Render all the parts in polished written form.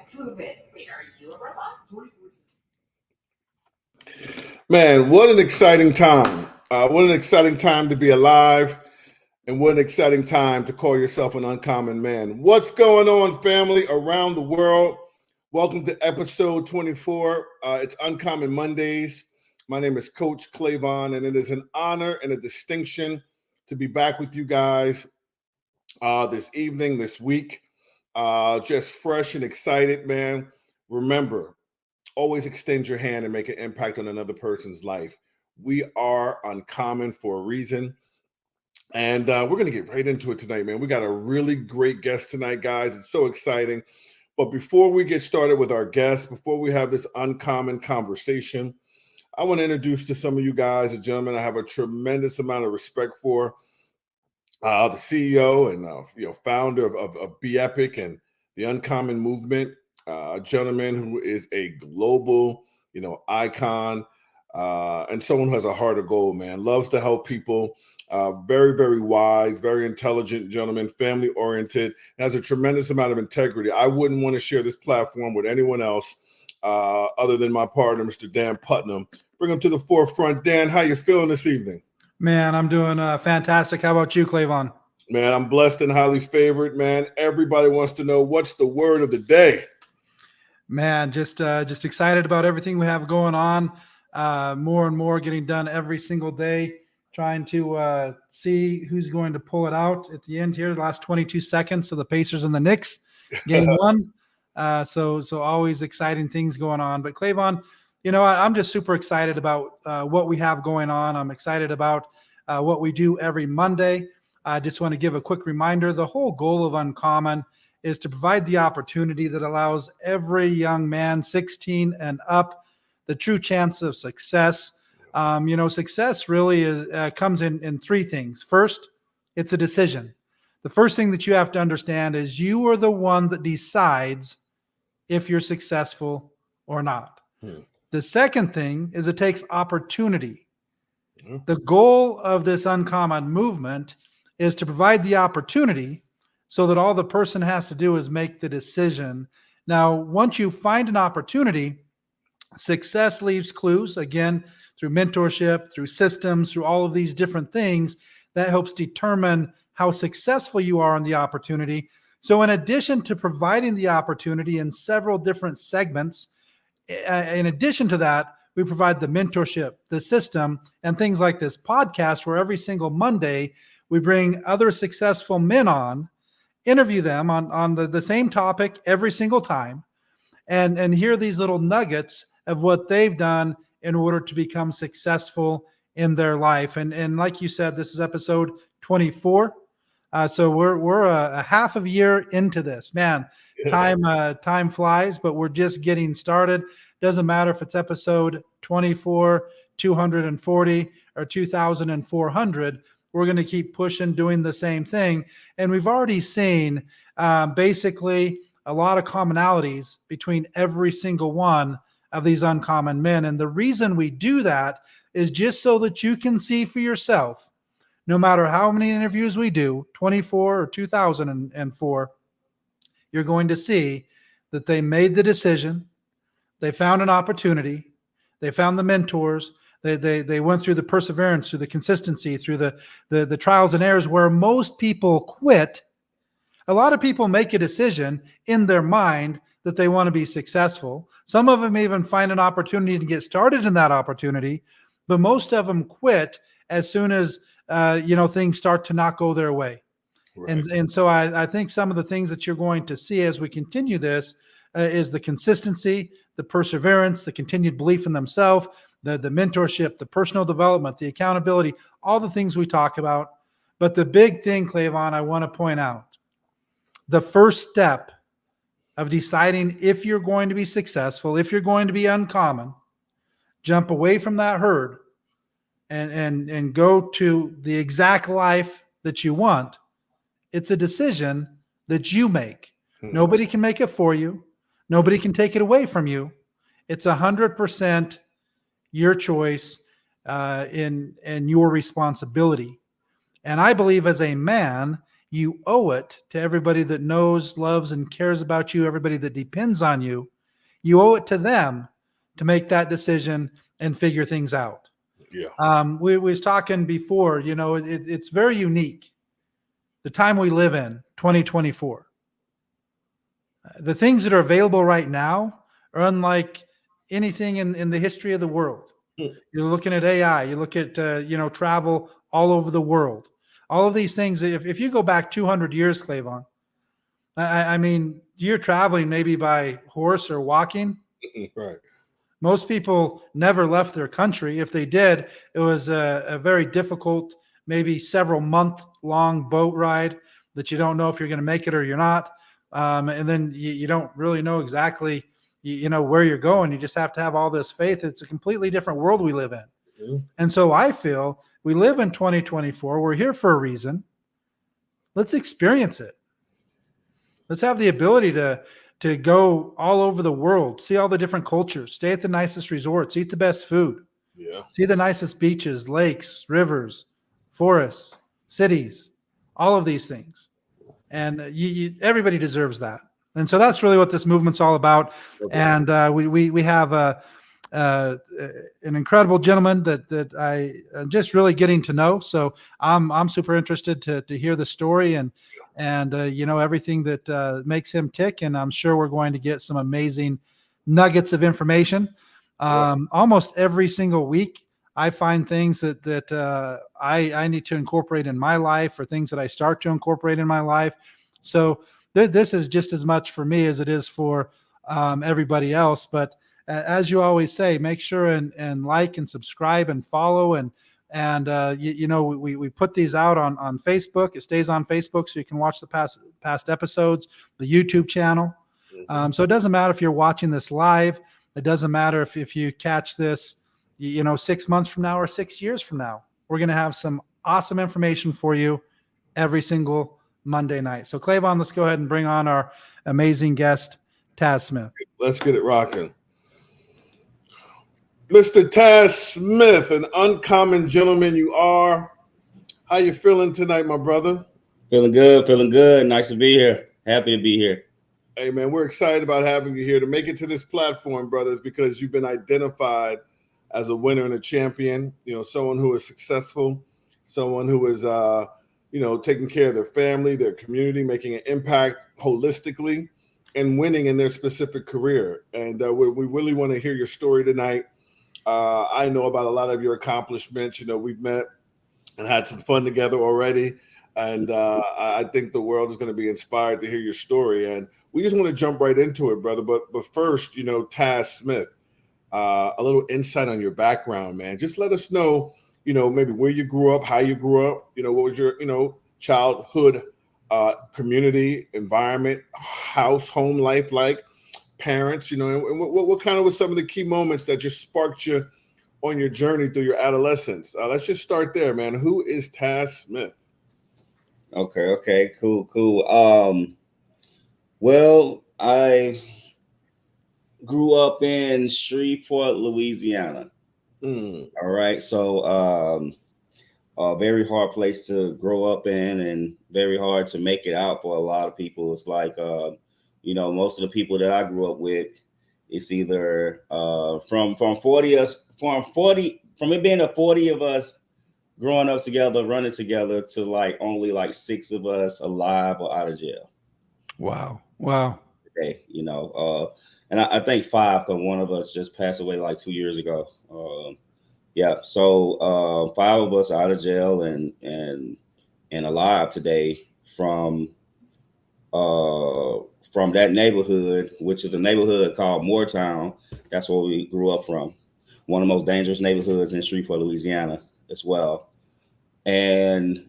Prove it. Wait, are you a robot? Man, what an exciting time. What an exciting time to be alive, and what an exciting time to call yourself an uncommon man. What's going on, family, around the world? Welcome to episode 24. It's Uncommon Mondays. My name is Coach Clavon, and it is an honor and a distinction to be back with you guys this evening, this week. Just fresh and excited, man. Remember, always extend your hand and make an impact on another person's life. We are uncommon for a reason. And we're going to get right into it tonight, man. We got a really great guest tonight, guys. It's so exciting. But before we get started with our guest, before we have this uncommon conversation, I want to introduce to some of you guys a gentleman I have a tremendous amount of respect for, the CEO and founder of Be Epic and the Uncommon Movement. A gentleman who is a global, icon, and someone who has a heart of gold, man. Loves to help people. Very, very wise, very intelligent gentleman, family-oriented, has a tremendous amount of integrity. I wouldn't want to share this platform with anyone else other than my partner, Mr. Dan Putnam. Bring him to the forefront. Dan, how you feeling this evening? Man, I'm doing fantastic. How about you, Clavon? Man, I'm blessed and highly favored, man. Everybody wants to know what's the word of the day. Man, just excited about everything we have going on. More and more getting done every single day. Trying to see who's going to pull it out at the end here. The last 22 seconds of the Pacers and the Knicks game one. So always exciting things going on. But Clavon, I'm just super excited about what we have going on. I'm excited about what we do every Monday. I just want to give a quick reminder. The whole goal of Uncommon is to provide the opportunity that allows every young man 16 and up the true chance of success. Success really comes in three things. First, it's a decision. The first thing that you have to understand is you are the one that decides if you're successful or not. The second thing is it takes opportunity. The goal of this Uncommon movement is to provide the opportunity so that all the person has to do is make the decision. Now, once you find an opportunity, success leaves clues, again, through mentorship, through systems, through all of these different things that helps determine how successful you are in the opportunity. So in addition to providing the opportunity in several different segments, in addition to that, we provide the mentorship, the system, and things like this podcast where every single Monday we bring other successful men on, interview them on the same topic every single time, and hear these little nuggets of what they've done in order to become successful in their life. And like you said, this is episode 24. So we're a half of a year into this. Man, time flies, but we're just getting started. Doesn't matter if it's episode 24, 240, or 2,400. We're going to keep pushing, doing the same thing. And we've already seen basically a lot of commonalities between every single one of these uncommon men. And the reason we do that is just so that you can see for yourself, no matter how many interviews we do, 24 or 2004, you're going to see that they made the decision. They found an opportunity. They found the mentors. They went through the perseverance, through the consistency, through the trials and errors where most people quit. A lot of people make a decision in their mind that they want to be successful. Some of them even find an opportunity to get started in that opportunity, but most of them quit as soon as things start to not go their way. Right. And so I think some of the things that you're going to see as we continue this is the consistency, the perseverance, the continued belief in themselves, the mentorship, the personal development, the accountability, all the things we talk about. But the big thing, Clavon, I want to point out, the first step of deciding if you're going to be successful, if you're going to be uncommon, jump away from that herd and go to the exact life that you want. It's a decision that you make. Nobody can make it for you. Nobody can take it away from you. It's 100% your choice and your responsibility. And I believe as a man, You owe it to everybody that knows, loves, and cares about you, everybody that depends on you. You owe it to them to make that decision and figure things out. Yeah. We was talking before, it's very unique. The time we live in, 2024. The things that are available right now are unlike anything in the history of the world. You're looking at AI, you look at, travel all over the world. All of these things, if you go back 200 years, Clavon, I mean, you're traveling maybe by horse or walking. Right. Most people never left their country. If they did, it was a very difficult, maybe several month long boat ride that you don't know if you're going to make it or you're not. And then you don't really know exactly, where you're going. You just have to have all this faith. It's a completely different world we live in. Mm-hmm. And so I feel we live in 2024. We're here for a reason. Let's experience it. Let's have the ability to go all over the world, see all the different cultures, stay at the nicest resorts, eat the best food, see the nicest beaches, lakes, rivers, forests, cities, all of these things. And everybody deserves that. And so that's really what this movement's all about. Okay. And we have an incredible gentleman that I am just really getting to know. So I'm super interested to hear the story and everything that makes him tick. And I'm sure we're going to get some amazing nuggets of information. Almost every single week, I find things that I need to incorporate in my life, or things that I start to incorporate in my life. So this is just as much for me as it is for everybody else. But as you always say, make sure and like and subscribe and follow. And we put these out on Facebook. It stays on Facebook, so you can watch the past episodes, the YouTube channel. So it doesn't matter if you're watching this live. It doesn't matter if you catch this 6 months from now or 6 years from now. We're going to have some awesome information for you every single Monday night. So Clavon, let's go ahead and bring on our amazing guest, Taz Smith. Let's get it rocking. Mr. Taz Smith, an uncommon gentleman you are. How you feeling tonight, my brother? Feeling good. Nice to be here. Happy to be here. Hey, man, we're excited about having you here. To make it to this platform, brothers, because you've been identified as a winner and a champion, someone who is successful, someone who is, taking care of their family, their community, making an impact holistically, and winning in their specific career. And we really want to hear your story tonight. I know about a lot of your accomplishments. We've met and had some fun together already. And I think the world is going to be inspired to hear your story. And we just want to jump right into it, brother. But first, Taz Smith, a little insight on your background, man. Just let us know, maybe where you grew up, how you grew up, what was your, childhood, community, environment, home life like, parents, and what kind of was some of the key moments that just sparked you on your journey through your adolescence? Let's just start there, man. Who is Taz Smith? Okay, cool. Well, I grew up in Shreveport, Louisiana. All right. So a very hard place to grow up in, and very hard to make it out for a lot of people. It's like, most of the people that I grew up with, it's either from it being 40 of us growing up together, running together, to only 6 of us alive or out of jail. Wow. Today, and I think 5, because one of us just passed away 2 years ago. So 5 of us out of jail and alive today from that neighborhood, which is a neighborhood called Moortown. That's where we grew up from. One of the most dangerous neighborhoods in Shreveport, Louisiana as well. And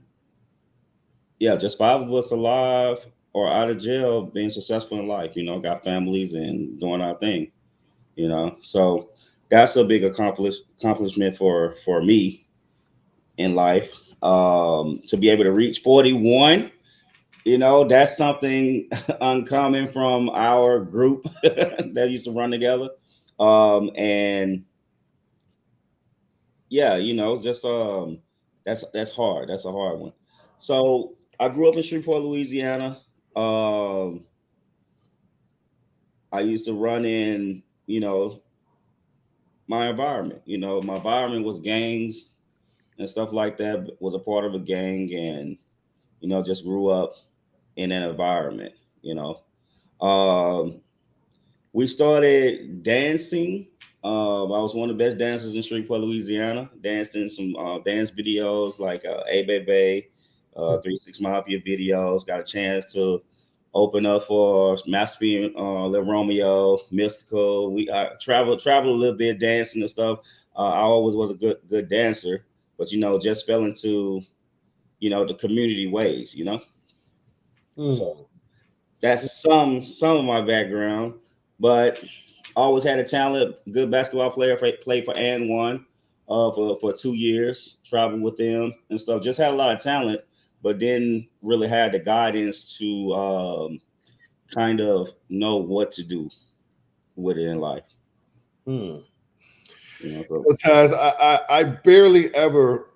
just 5 of us alive or out of jail, being successful in life, got families and doing our thing, so that's a big accomplishment for me in life. To be able to reach 41, that's something uncommon from our group that used to run together. That's hard. That's a hard one. So I grew up in Shreveport, Louisiana. Um, I used to run in, my environment. My environment was gangs and stuff like that. Was a part of a gang, and just grew up in an environment. You know, um, we started dancing. I was one of the best dancers in Shreveport, Louisiana. Danced in some dance videos like A Baby, 3 6 Mafia videos. Got a chance to open up for Master P, Lil Romeo, Mystical. We traveled a little bit dancing and stuff. I always was a good dancer, but just fell into the community ways. So that's some of my background, but always had a talent. Good basketball player. Played for and one for 2 years. Traveled with them and stuff. Just had a lot of talent, but didn't really have the guidance to kind of know what to do with it in life. So. So. Taz, I barely ever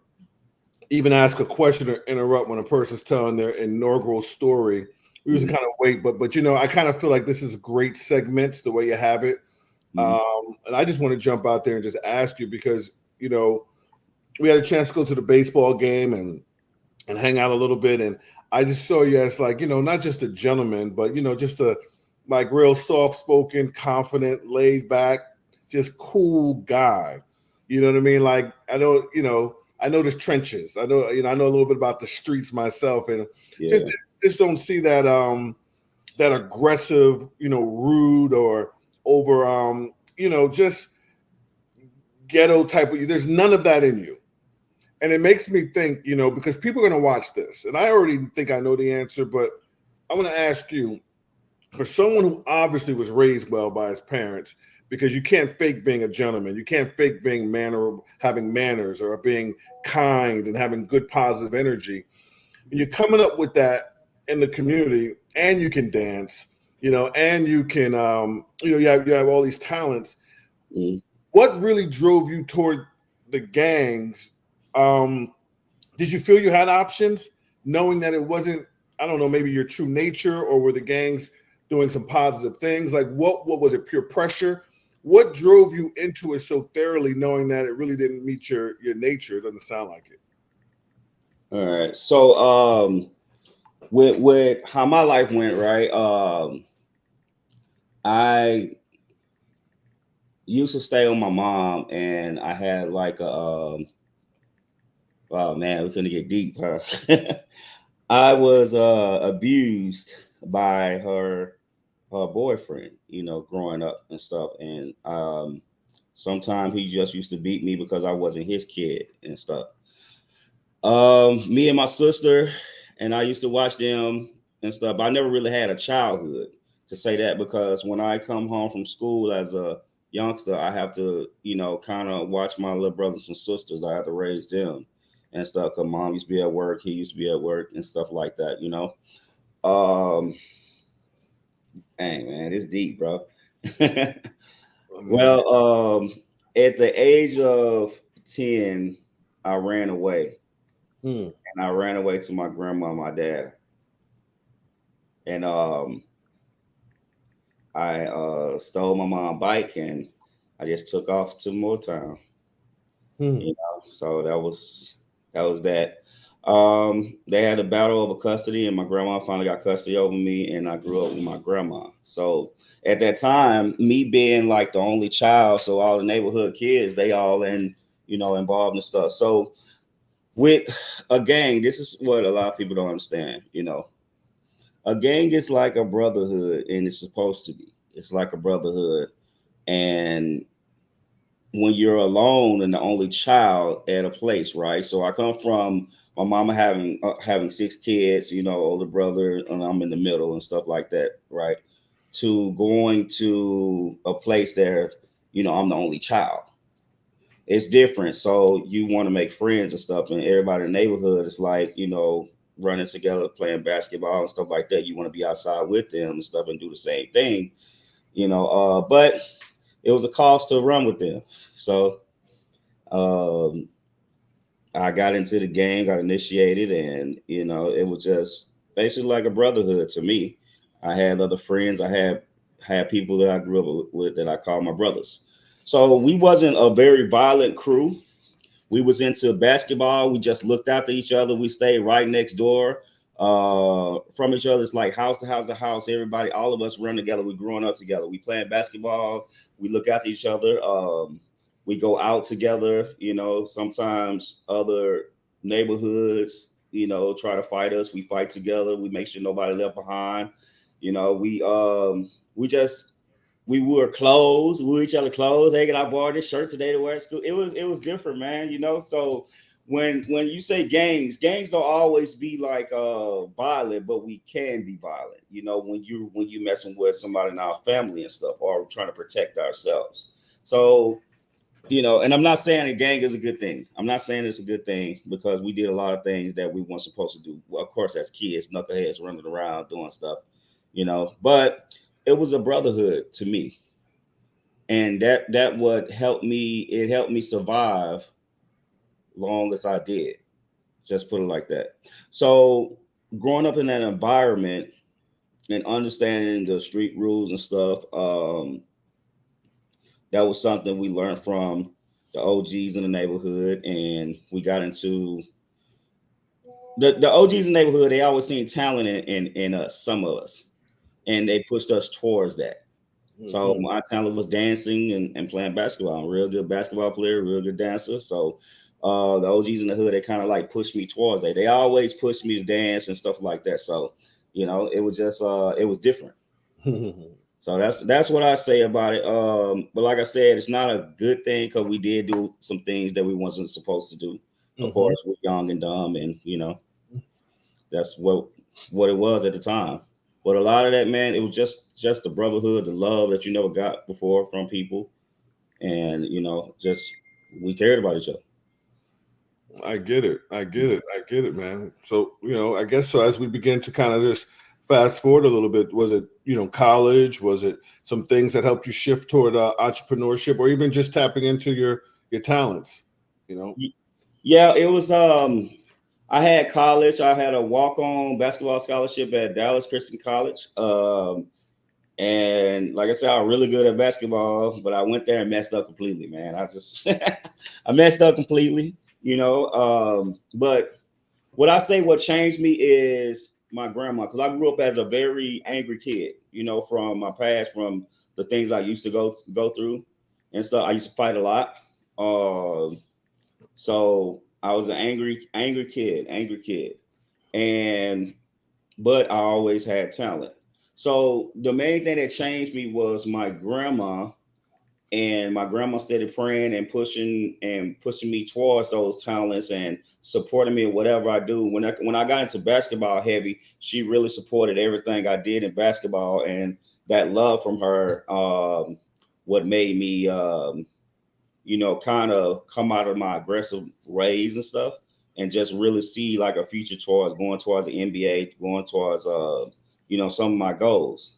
even ask a question or interrupt when a person's telling their inaugural story. We usually kind of wait, but I kind of feel like this is great segments the way you have it. And I just want to jump out there and just ask you because we had a chance to go to the baseball game and hang out a little bit, and I just saw you as like not just a gentleman, but just a like real soft spoken, confident, laid back, just cool guy. You know what I mean? Like I know the trenches. I know I know a little bit about the streets myself, and just don't see that that aggressive, rude or over just ghetto type of. There's none of that in you, and it makes me think because people are going to watch this, and I already think I know the answer, but I want to ask you, for someone who obviously was raised well by his parents. Because you can't fake being a gentleman. You can't fake being having manners or being kind and having good positive energy. And you're coming up with that in the community, and you can dance, and you can, you have all these talents. What really drove you toward the gangs? Did you feel you had options, knowing that it wasn't, I don't know, maybe your true nature, or were the gangs doing some positive things? Like what was it? Pure pressure? What drove you into it so thoroughly, knowing that it really didn't meet your nature? It doesn't sound like it. All right. So with how my life went, right? I used to stay with my mom, and I had like a oh man, we're gonna get deep, huh? I was abused by her boyfriend, growing up and stuff. And sometimes he just used to beat me because I wasn't his kid and stuff. Me and my sister and I used to watch them and stuff. I never really had a childhood, to say that, because when I come home from school as a youngster, I have to, kind of watch my little brothers and sisters. I have to raise them and stuff. Cause mom used to be at work, he used to be at work and stuff like that, Dang, man, it's deep, bro. Well, at the age of 10, I ran away. And I ran away to my grandma and my dad. And I stole my mom's bike, and I just took off to Motown. So that was that. They had a battle over custody, and my grandma finally got custody over me, and I grew up with my grandma. So at that time, me being like the only child, so all the neighborhood kids, they all involved in stuff. So with a gang, this is what a lot of people don't understand. A gang is like a brotherhood, and it's supposed to be. It's like a brotherhood, and when you're alone and the only child at a place, right? So I come from my mama having 6 kids, older brother, and I'm in the middle and stuff like that, right? To going to a place there, I'm the only child. It's different. So you want to make friends and stuff, and everybody in the neighborhood is like, running together, playing basketball and stuff like that. You want to be outside with them and stuff and do the same thing, but it was a cost to run with them. So I I got into the gang, got initiated, and it was just basically like a brotherhood to me. I had other friends. I had people that I grew up with that I call my brothers. So we wasn't a very violent crew. We was into basketball. We just looked after each other. We stayed right next door from each other. It's like house to house to house. Everybody, all of us run together. We growing up together. We playing basketball. We look after each other. We go out together. Sometimes other neighborhoods, try to fight us. We fight together. We make sure nobody left behind. We wore clothes, we wore each other clothes. Hey, I borrowed this shirt today to wear at school. It was different, man. So when you say gangs don't always be like violent, but we can be violent. When you messing with somebody in our family and stuff, or trying to protect ourselves. So and I'm not saying a gang is a good thing. I'm not saying it's a good thing, because we did a lot of things that we weren't supposed to do. Well, of course, as kids, knuckleheads running around doing stuff, but it was a brotherhood to me. And that what helped me. It helped me survive long as I did. Just put it like that. So growing up in that environment and understanding the street rules and stuff, that was something we learned from the OGs in the neighborhood, and we got into the OGs in the neighborhood. They always seen talent in us, some of us, and they pushed us towards that. So my talent was dancing and playing basketball. I'm a real good basketball player, real good dancer. So the OGs in the hood, they kind of like pushed me towards that. They always pushed me to dance and stuff like that. So, it was just it was different. So that's what I say about it. But like I said, it's not a good thing, because we did do some things that we wasn't supposed to do. Of course, we're young and dumb, and that's what it was at the time. But a lot of that, man, it was just the brotherhood, the love that you never got before from people, and just we cared about each other. I get it, man. So I guess so. As we begin to kind of just fast forward a little bit, was it college? Was it some things that helped you shift toward entrepreneurship, or even just tapping into your talents? Yeah, it was. I had college. I had a walk-on basketball scholarship at Dallas Christian College. And like I said, I was really good at basketball, but I went there and messed up completely, man. I messed up completely, but what I say what changed me is my grandma, because I grew up as a very angry kid, from my past, from the things I used to go through and stuff. I used to fight a lot. So I was an angry kid, but I always had talent. So the main thing that changed me was my grandma, and my grandma started praying and pushing me towards those talents and supporting me in whatever I do. When I got into basketball heavy, she really supported everything I did in basketball, and that love from her, what made me, kind of come out of my aggressive ways and stuff, and just really see like a future towards going towards the NBA, going towards, some of my goals.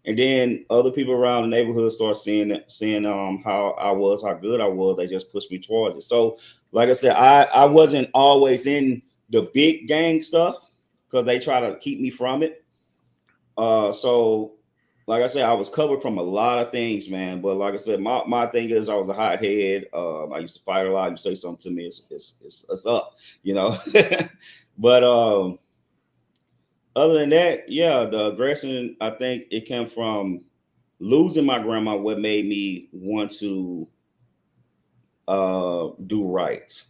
And then other people around the neighborhood start seeing how good I was. They just pushed me towards it. So, like I said, I wasn't always in the big gang stuff, because they try to keep me from it. So, like I said, I was covered from a lot of things, man. But like I said, my thing is I was a hothead. I used to fight a lot. You say something to me, it's up, But other than that, yeah, the aggression, I think it came from losing my grandma, what made me want to do right.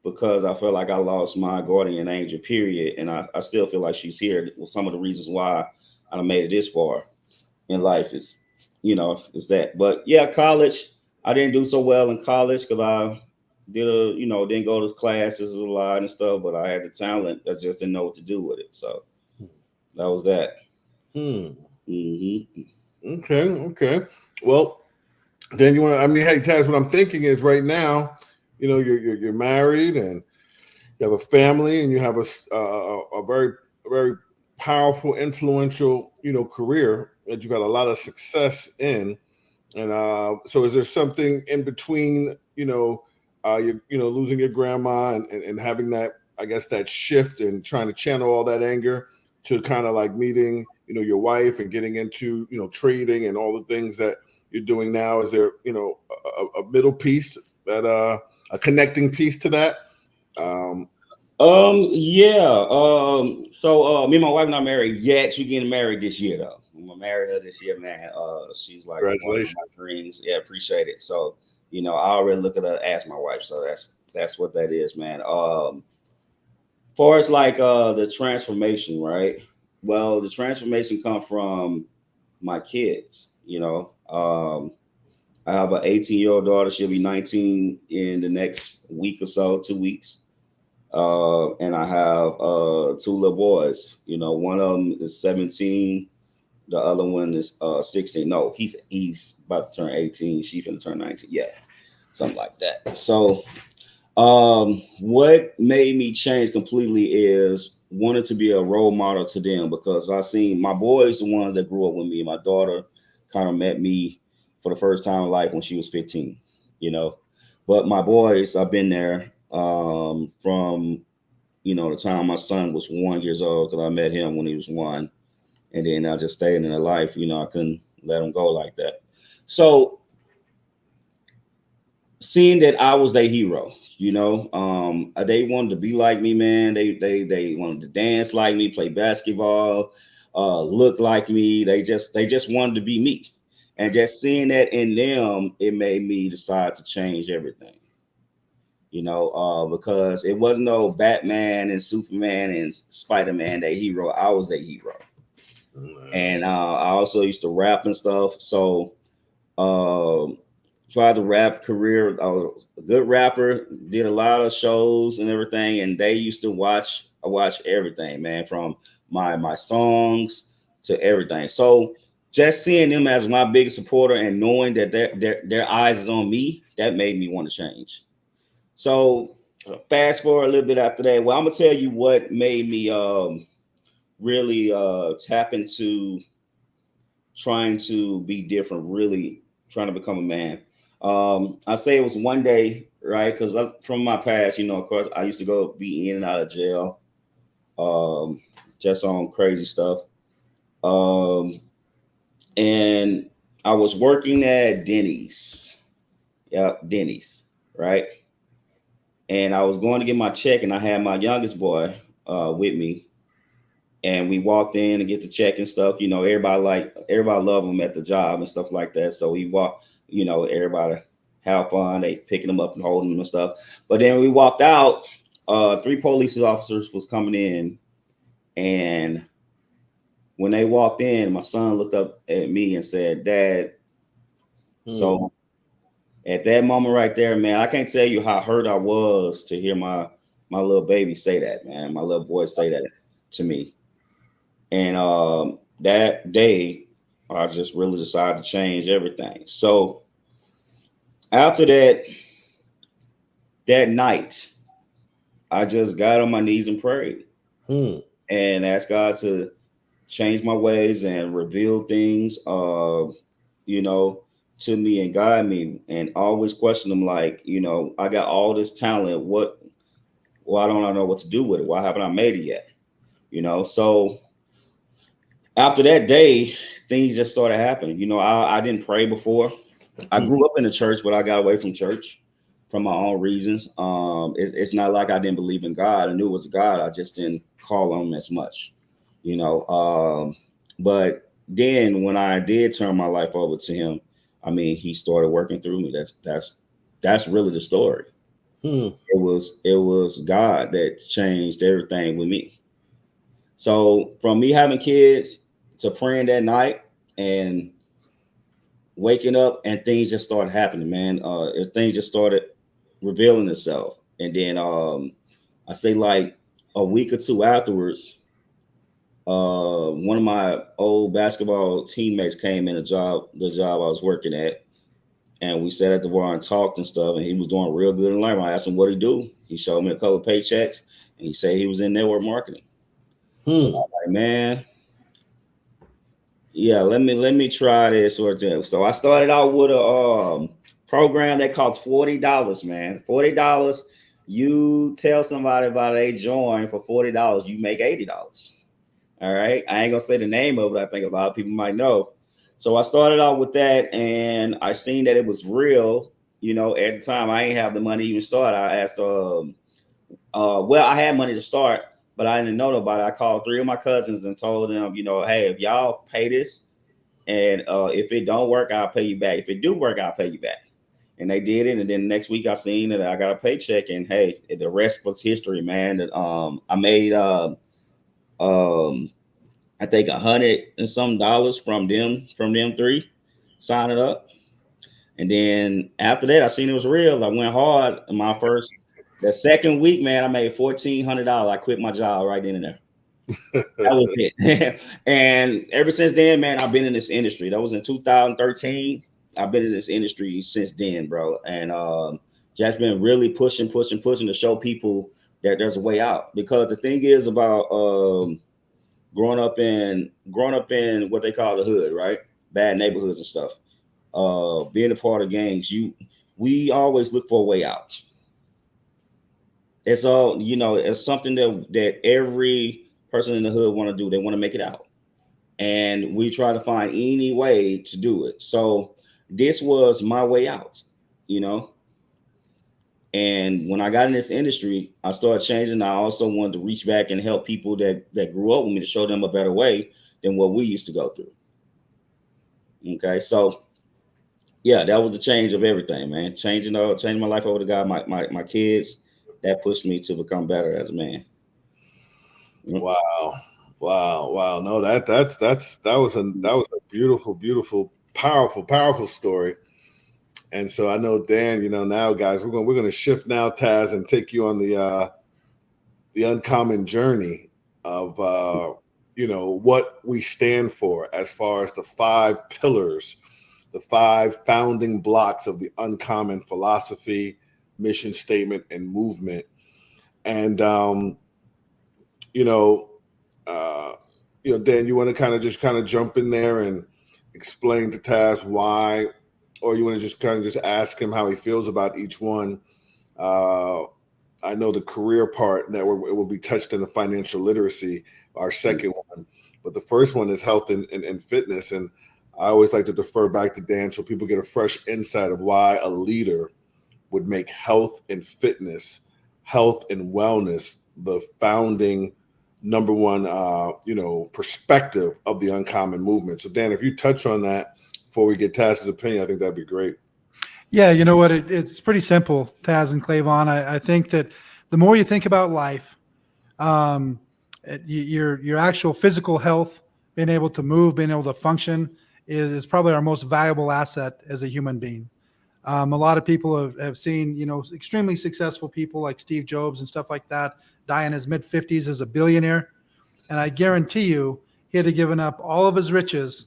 Because I felt like I lost my guardian angel, period. And I still feel like she's here. Well, some of the reasons why I made it this far in life is, is that. But yeah, college, I didn't do so well in college, because I didn't go to classes a lot and stuff, but I had the talent. I just didn't know what to do with it. So that was that. Okay. Well, then hey, Taz, what I'm thinking is right now, you're married and you have a family, and you have a very, very powerful, influential, career that you got a lot of success in. And so is there something in between, you know, losing your grandma and having that, I guess, that shift and trying to channel all that anger to kind of like meeting, you know, your wife and getting into, you know, trading and all the things that you're doing now? Is there, you know, a middle piece that a connecting piece to that? Yeah. So me and my wife not married yet. She's getting married this year though. I'm gonna marry her this year, man. She's like one of Congratulations. my dreams. Yeah, appreciate it. So, you know, I already look at her as my wife. So that's what that is, man. Far as like the transformation, right? Well, the transformation come from my kids, you know. I have an 18-year-old daughter. She'll be 19 in the next week or so, 2 weeks. And I have two little boys. You know, one of them is 17. The other one is 16. No, he's about to turn 18. She's gonna turn 19. Yeah, something like that. So, what made me change completely is wanted to be a role model to them because I seen my boys, the ones that grew up with me. My daughter kind of met me for the first time in life when she was 15. You know, but my boys, I've been there from you know, the time my son was 1 years old, because I met him when he was one. And then I just stayed in their life. You know, I couldn't let him go like that. So seeing that I was their hero, you know, they wanted to be like me, man. They wanted to dance like me, play basketball, look like me. They just wanted to be me. And just seeing that in them, it made me decide to change everything. You know, because it wasn't no Batman and Superman and Spider-Man, that hero. I was that hero. And I also used to rap and stuff. So tried the rap career. I was a good rapper, did a lot of shows and everything. And they used to watch, I watched everything, man, from my songs to everything. So just seeing them as my biggest supporter and knowing that their eyes is on me, that made me want to change. So fast forward a little bit after that. Well, I'm gonna tell you what made me really tap into trying to be different, really trying to become a man. I say it was one day, right? Because from my past, you know, of course, I used to go be in and out of jail, um, just on crazy stuff. Um, and I was working at Denny's. Yeah, Denny's, right? And I was going to get my check, and I had my youngest boy with me, and we walked in and get the check and stuff. You know, everybody love him at the job and stuff like that. So we walked, you know, everybody have fun. They picking him up and holding him and stuff. But then we walked out. Three police officers was coming in, and when they walked in, my son looked up at me and said, "Dad." So at that moment right there, man, I can't tell you how hurt I was to hear my little baby say that, man. My little boy say that to me. And that day, I just really decided to change everything. So after that night, I just got on my knees and prayed and asked God to change my ways and reveal things, you know, to me and guide me, and always question them like, you know, I got all this talent. Why don't I know what to do with it? Why haven't I made it yet? You know, so after that day, things just started happening. You know, I didn't pray before. I grew up in the church, but I got away from church for my own reasons. It's not like I didn't believe in God. I knew it was God. I just didn't call on him as much, you know. But then when I did turn my life over to him, I mean, he started working through me. That's really the story. It was God that changed everything with me. So from me having kids to praying that night and waking up, and things just started happening, man. Things just started revealing itself. And then I say like a week or two afterwards, one of my old basketball teammates came in the job I was working at, and we sat at the bar and talked and stuff. And he was doing real good in life. I asked him what he do. He showed me a couple of paychecks, and he said he was in network marketing. So I was like, man, yeah, let me try this or that. So I started out with program that costs $40, man. $40. You tell somebody about a join for $40, you make $80. All right. I ain't gonna say the name of it. I think a lot of people might know. So I started out with that, and I seen that it was real. You know, at the time I ain't have the money to even start. I asked, well, I had money to start, but I didn't know nobody. I called 3 of my cousins and told them, you know, hey, if y'all pay this, and if it don't work, I'll pay you back. If it do work, I'll pay you back. And they did it. And then next week I seen that I got a paycheck, and hey, the rest was history, man. That I made I think $100 and some from them 3 signing up. And then after that, I seen it was real. I went hard in the second week, man. I made $1,400. I quit my job right then and there. That was it. And ever since then, man, I've been in this industry. That was in 2013. I've been in this industry since then, bro. And just been really pushing to show people that there's a way out. Because the thing is about growing up in what they call the hood, right? Bad neighborhoods and stuff. Being a part of gangs, we always look for a way out. It's all, you know, it's something that every person in the hood want to do. They want to make it out, and we try to find any way to do it. So this was my way out, you know. And when I got in this industry, I started changing. I also wanted to reach back and help people that grew up with me, to show them a better way than what we used to go through. Okay, so yeah, that was the change of everything, man. Changing my life over to God, my kids. That pushed me to become better as a man. Wow. No, that was a beautiful, powerful story. And so I know, Dan, you know, now guys, we're going to shift now, Taz, and take you on the uncommon journey of you know, what we stand for as far as the 5 pillars, the 5 founding blocks of the uncommon philosophy, mission statement, and movement. And you know, Dan, you want to just jump in there and explain to Taz why, or you want to just ask him how he feels about each one? I know the career part that it will be touched in the financial literacy, our second one, but the first one is health and fitness. And I always like to defer back to Dan so people get a fresh insight of why a leader would make health and fitness, health and wellness, the founding number one, perspective of the uncommon movement. So Dan, if you touch on that before we get Taz's opinion, I think that'd be great. Yeah, you know what? It's pretty simple, Taz and Clavon. I think that the more you think about life, your actual physical health, being able to move, being able to function, is probably our most valuable asset as a human being. A lot of people have seen, you know, extremely successful people like Steve Jobs and stuff like that die in his mid-50s as a billionaire. And I guarantee you, he had to given up all of his riches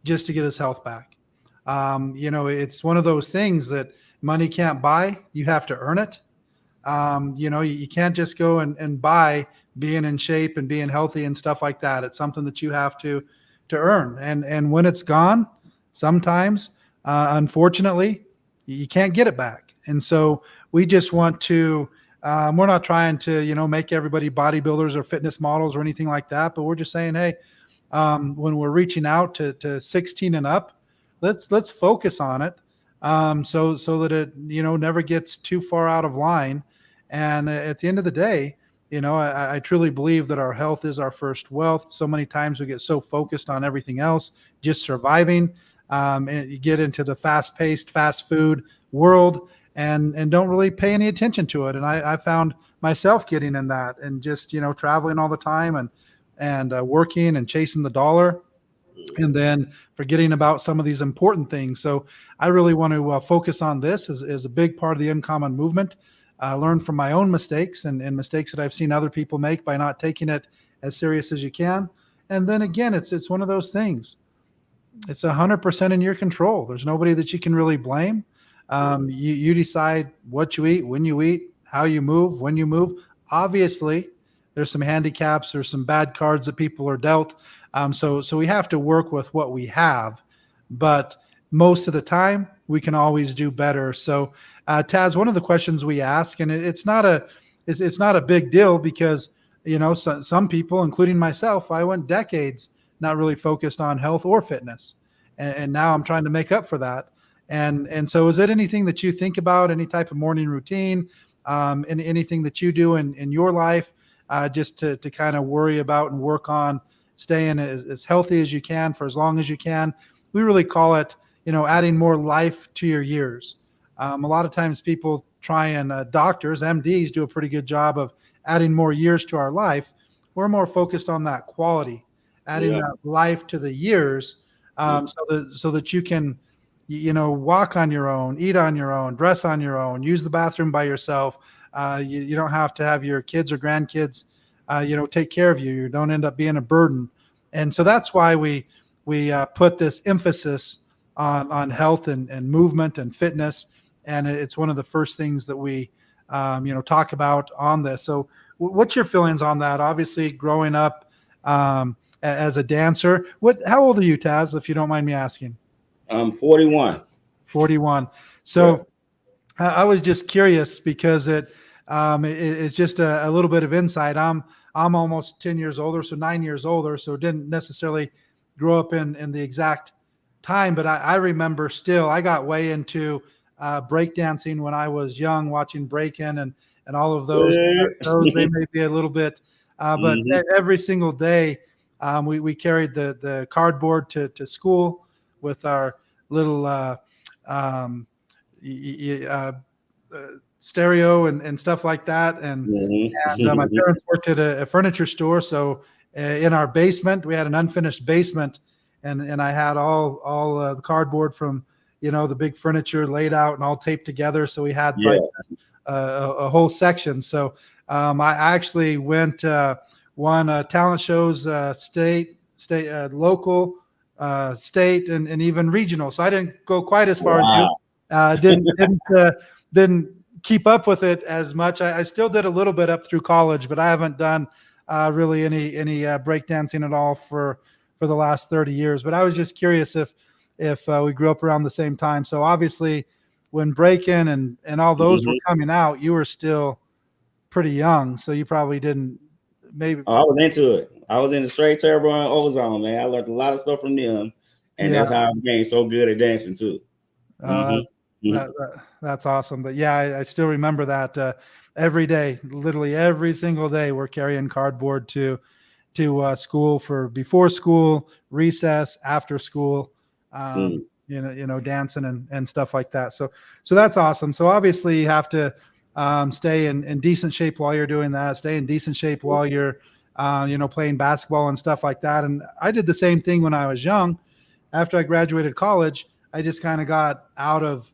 just to get his health back. You know, it's one of those things that money can't buy. You have to earn it. You know, you can't just go and buy being in shape and being healthy and stuff like that. It's something that you have to earn. And when it's gone, sometimes, unfortunately, you can't get it back. And so we just want to, we're not trying to, you know, make everybody bodybuilders or fitness models or anything like that, but we're just saying, hey, when we're reaching out to 16 and up, let's focus on it. So that it, you know, never gets too far out of line. And at the end of the day, you know, I truly believe that our health is our first wealth. So many times we get so focused on everything else, just surviving. And you get into the fast-paced, fast food world and don't really pay any attention to it. And I found myself getting in that and just, you know, traveling all the time and working and chasing the dollar and then forgetting about some of these important things. So I really want to focus on this as a big part of the uncommon movement. Learn from my own mistakes and mistakes that I've seen other people make by not taking it as serious as you can. And then again, it's one of those things. It's 100% in your control. There's nobody that you can really blame. You decide what you eat, when you eat, how you move, when you move. Obviously, there's some handicaps, there's some bad cards that people are dealt. So we have to work with what we have. But most of the time, we can always do better. So, Taz, one of the questions we ask, and it's not a big deal because, some people, including myself, I went decades not really focused on health or fitness. And now I'm trying to make up for that. And so is it anything that you think about, any type of morning routine, and anything that you do in your life, just to kind of worry about and work on staying as healthy as you can for as long as you can? We really call it, adding more life to your years. A lot of times people try and doctors, MDs do a pretty good job of adding more years to our life. We're more focused on that quality, adding that life to the years, so that you can, walk on your own, eat on your own, dress on your own, use the bathroom by yourself. You don't have to have your kids or grandkids, take care of you. You don't end up being a burden. And so that's why we put this emphasis on health and movement and fitness. And it's one of the first things that we, talk about on this. So what's your feelings on that? Obviously growing up, as a dancer, how old are you, Taz, if you don't mind me asking? I'm 41. 41. So I was just curious because it's just a little bit of insight. I'm almost 10 years older, so 9 years older, so didn't necessarily grow up in the exact time, but I remember still, I got way into breakdancing when I was young, watching break-in and all of those. They may be a little bit, but every single day, we carried the cardboard to school with our little stereo and stuff like that. And my parents worked at a furniture store. So in our basement, we had an unfinished basement, and I had all the cardboard from, the big furniture laid out and all taped together. So we had a whole section. So I actually won talent shows, state, local, state, and even regional. So I didn't go quite as far as you. Didn't keep up with it as much. I still did a little bit up through college, but I haven't done really any breakdancing at all for the last 30 years. But I was just curious if we grew up around the same time. So obviously, when break-in and all those were coming out, you were still pretty young, so you probably didn't. Maybe I was into it. I was in the straight terrible and ozone, man. I learned a lot of stuff from them, and that's how I became so good at dancing too. That's awesome. But yeah, I still remember that every day, literally every single day, we're carrying cardboard to school for before school, recess, after school, dancing and stuff like that. So that's awesome. So obviously you have to stay in decent shape while you're doing that, stay in decent shape while you're, playing basketball and stuff like that. And I did the same thing when I was young. After I graduated college, I just kind of got out of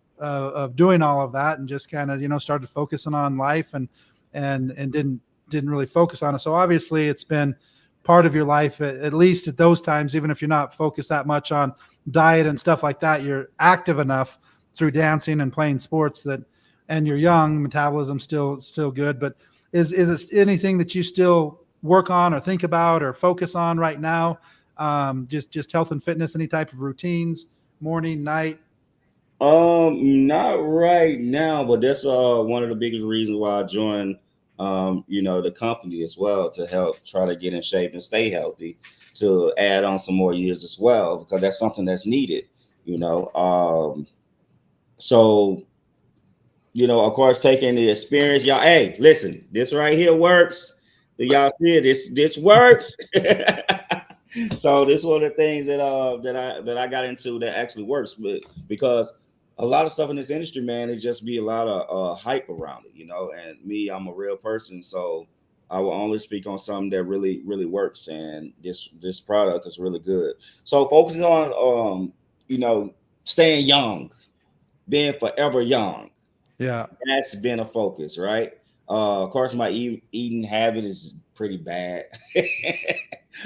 doing all of that and just kind of, started focusing on life and didn't really focus on it. So obviously it's been part of your life, at least at those times, even if you're not focused that much on diet and stuff like that, you're active enough through dancing and playing sports and you're young, metabolism still good. But is it anything that you still work on or think about or focus on right now? Just health and fitness, any type of routines, morning, night? Not right now, but that's one of the biggest reasons why I joined the company as well, to help try to get in shape and stay healthy, to add on some more years as well, because that's something that's needed, so of course, taking the experience, y'all. Hey, listen, this right here works. Do y'all see it? This works. So this is one of the things that I got into that actually works, but because a lot of stuff in this industry, man, it just be a lot of hype around it, and me, I'm a real person, so I will only speak on something that really, really works, and this product is really good. So focusing on staying young, being forever young. Yeah, that's been a focus, right? Of course, my eating habit is pretty bad.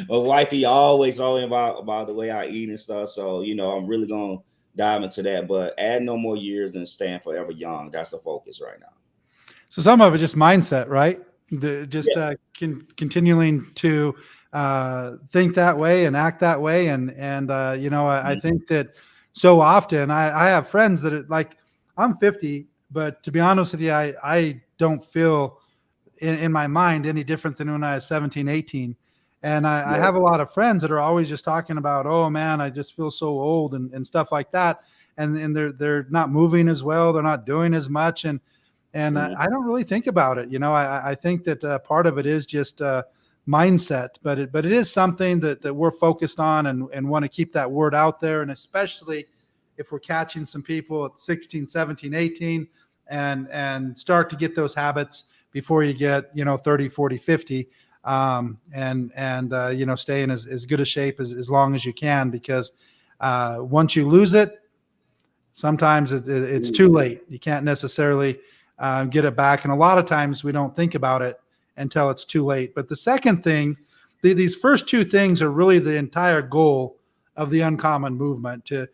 My wifey always about the way I eat and stuff. So, I'm really going to dive into that, but add no more years than staying forever young. That's the focus right now. So some of it just mindset, right? Continuing to think that way and act that way. And I think that so often. I have friends that like, I'm 50, but to be honest with you, I don't feel in my mind any different than when I was 17, 18. And I Yeah. have a lot of friends that are always just talking about, oh man, I just feel so old and stuff like that. And they're not moving as well. They're not doing as much. And Mhm. I don't really think about it. I think that part of it is just mindset, but it is something that we're focused on and want to keep that word out there. And especially if we're catching some people at 16, 17, 18 and start to get those habits before you get, 30, 40, 50, and stay in as good a shape as long as you can, because once you lose it, sometimes it's too late. You can't necessarily get it back. And a lot of times we don't think about it until it's too late. But the second thing, these first two things are really the entire goal of the Uncommon movement, to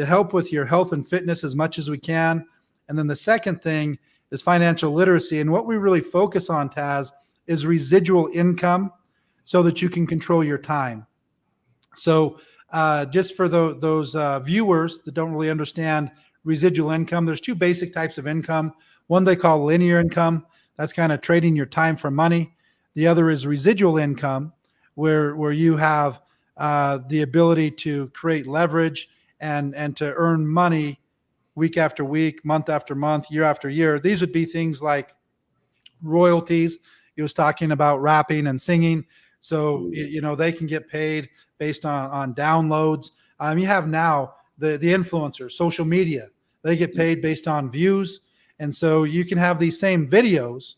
help with your health and fitness as much as we can. And then the second thing is financial literacy. And what we really focus on, Taz, is residual income, so that you can control your time. So just for those viewers that don't really understand residual income, there's two basic types of income. One they call linear income. That's kind of trading your time for money. The other is residual income, where you have the ability to create leverage and to earn money week after week, month after month, year after year. These would be things like royalties. He was talking about rapping and singing. So, they can get paid based on downloads. You have now the influencers, social media, they get paid based on views. And so you can have these same videos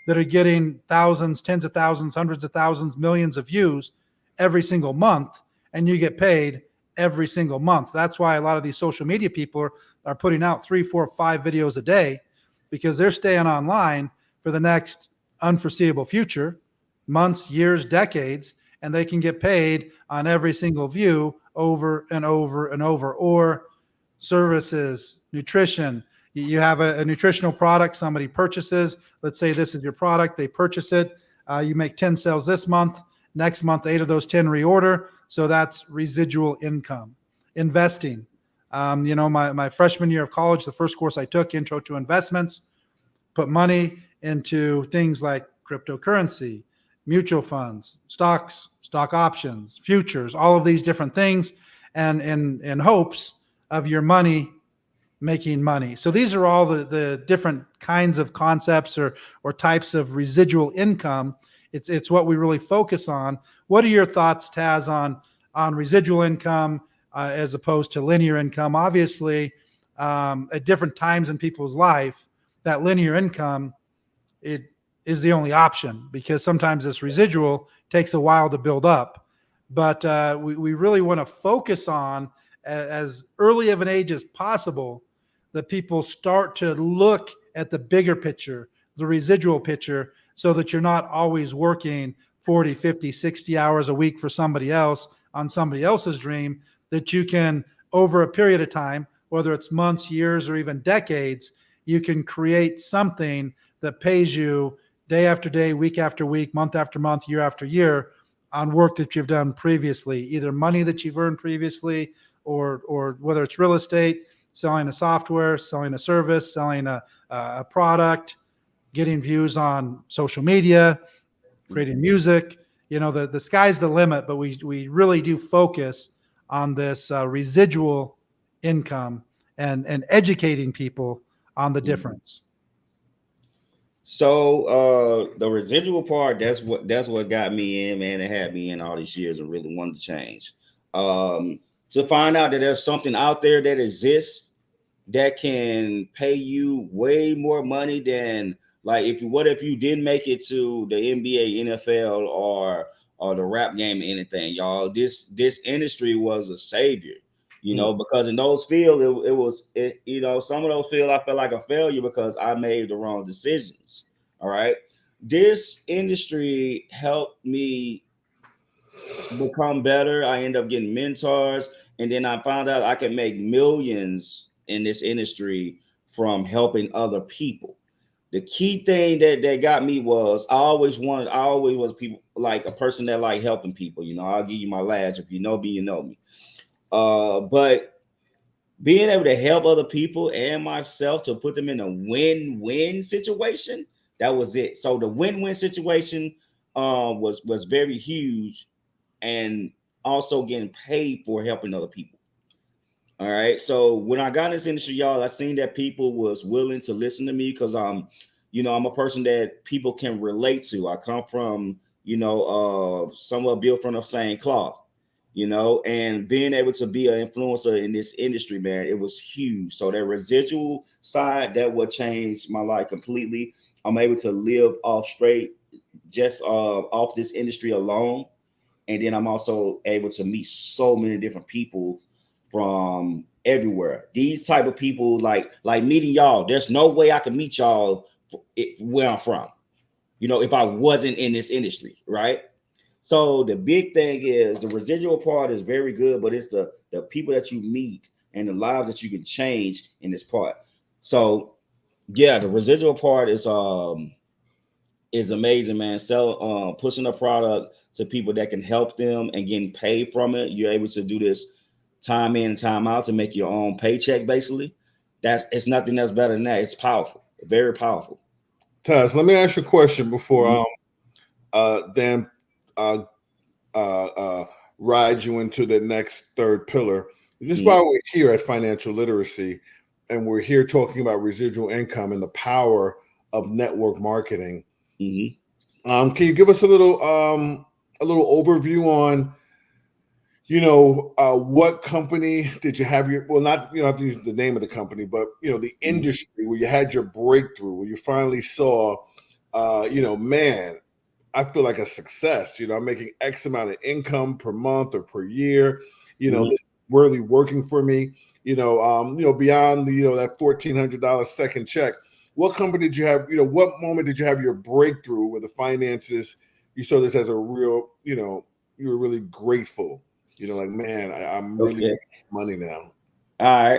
that are getting thousands, tens of thousands, hundreds of thousands, millions of views every single month, and you get paid every single month. That's why a lot of these social media people are putting out 3, 4, 5 videos a day, because they're staying online for the next unforeseeable future, months, years, decades, and they can get paid on every single view over and over and over. Or services, nutrition. You have a nutritional product somebody purchases. Let's say this is your product. They purchase it. You make 10 sales this month. Next month, 8 of those 10 reorder. So that's residual income. Investing. My freshman year of college, the first course I took, Intro to Investments, put money into things like cryptocurrency, mutual funds, stocks, stock options, futures, all of these different things, and in hopes of your money making money. So these are all the different kinds of concepts or types of residual income. It's what we really focus on. What are your thoughts, Taz, on residual income as opposed to linear income? Obviously, at different times in people's life, that linear income, it is the only option, because sometimes this residual takes a while to build up. But we really want to focus on, as early of an age as possible, that people start to look at the bigger picture, the residual picture, so that you're not always working 40, 50, 60 hours a week for somebody else on somebody else's dream, that you can, over a period of time, whether it's months, years, or even decades, you can create something that pays you day after day, week after week, month after month, year after year, on work that you've done previously, either money that you've earned previously, or whether it's real estate, selling a software, selling a service, selling a product, getting views on social media, creating music. The sky's the limit, but we really do focus on this residual income and educating people on the difference. So the residual part, that's what got me in, man, and had me in all these years and really wanted to change. To find out that there's something out there that exists that can pay you way more money than, like, what if you didn't make it to the NBA, NFL, or the rap game or anything, y'all. This industry was a savior, because in those fields it was some of those fields I felt like a failure because I made the wrong decisions. All right. This industry helped me become better. I ended up getting mentors, and then I found out I could make millions in this industry from helping other people. The key thing that got me was I always was people, like a person that like helping people. I'll give you my last. If you know me, you know me. But being able to help other people and myself to put them in a win-win situation, that was it. So the win-win situation was very huge, and also getting paid for helping other people. All right. So when I got in this industry, y'all, I seen that people was willing to listen to me because I'm a person that people can relate to. I come from, somewhat built from the same cloth, and being able to be an influencer in this industry, man, it was huge. So that residual side, that would change my life completely. I'm able to live off straight just off this industry alone. And then I'm also able to meet so many different people from everywhere. These type of people, like meeting y'all, there's no way I could meet y'all where I'm from, if I wasn't in this industry, right? So the big thing is the residual part is very good, but it's the people that you meet and the lives that you can change in this part. So yeah, the residual part is amazing, man. Pushing a product to people that can help them and getting paid from it. You're able to do this time in and time out to make your own paycheck, basically. It's nothing that's better than that. It's powerful, very powerful. Taz, let me ask you a question before Dan rides you into the next third pillar. This is why we're here at Financial Literacy, and we're here talking about residual income and the power of network marketing. Can you give us a little overview on, what company did you have not, you don't have to use the name of the company, but, the industry where you had your breakthrough, where you finally saw, man, I feel like a success, I'm making X amount of income per month or per year, this is really working for me, beyond that $1,400 second check. What company did you have, what moment did you have your breakthrough with the finances? You saw this as a real, you were really grateful. Like, man, I'm really making money now. All right.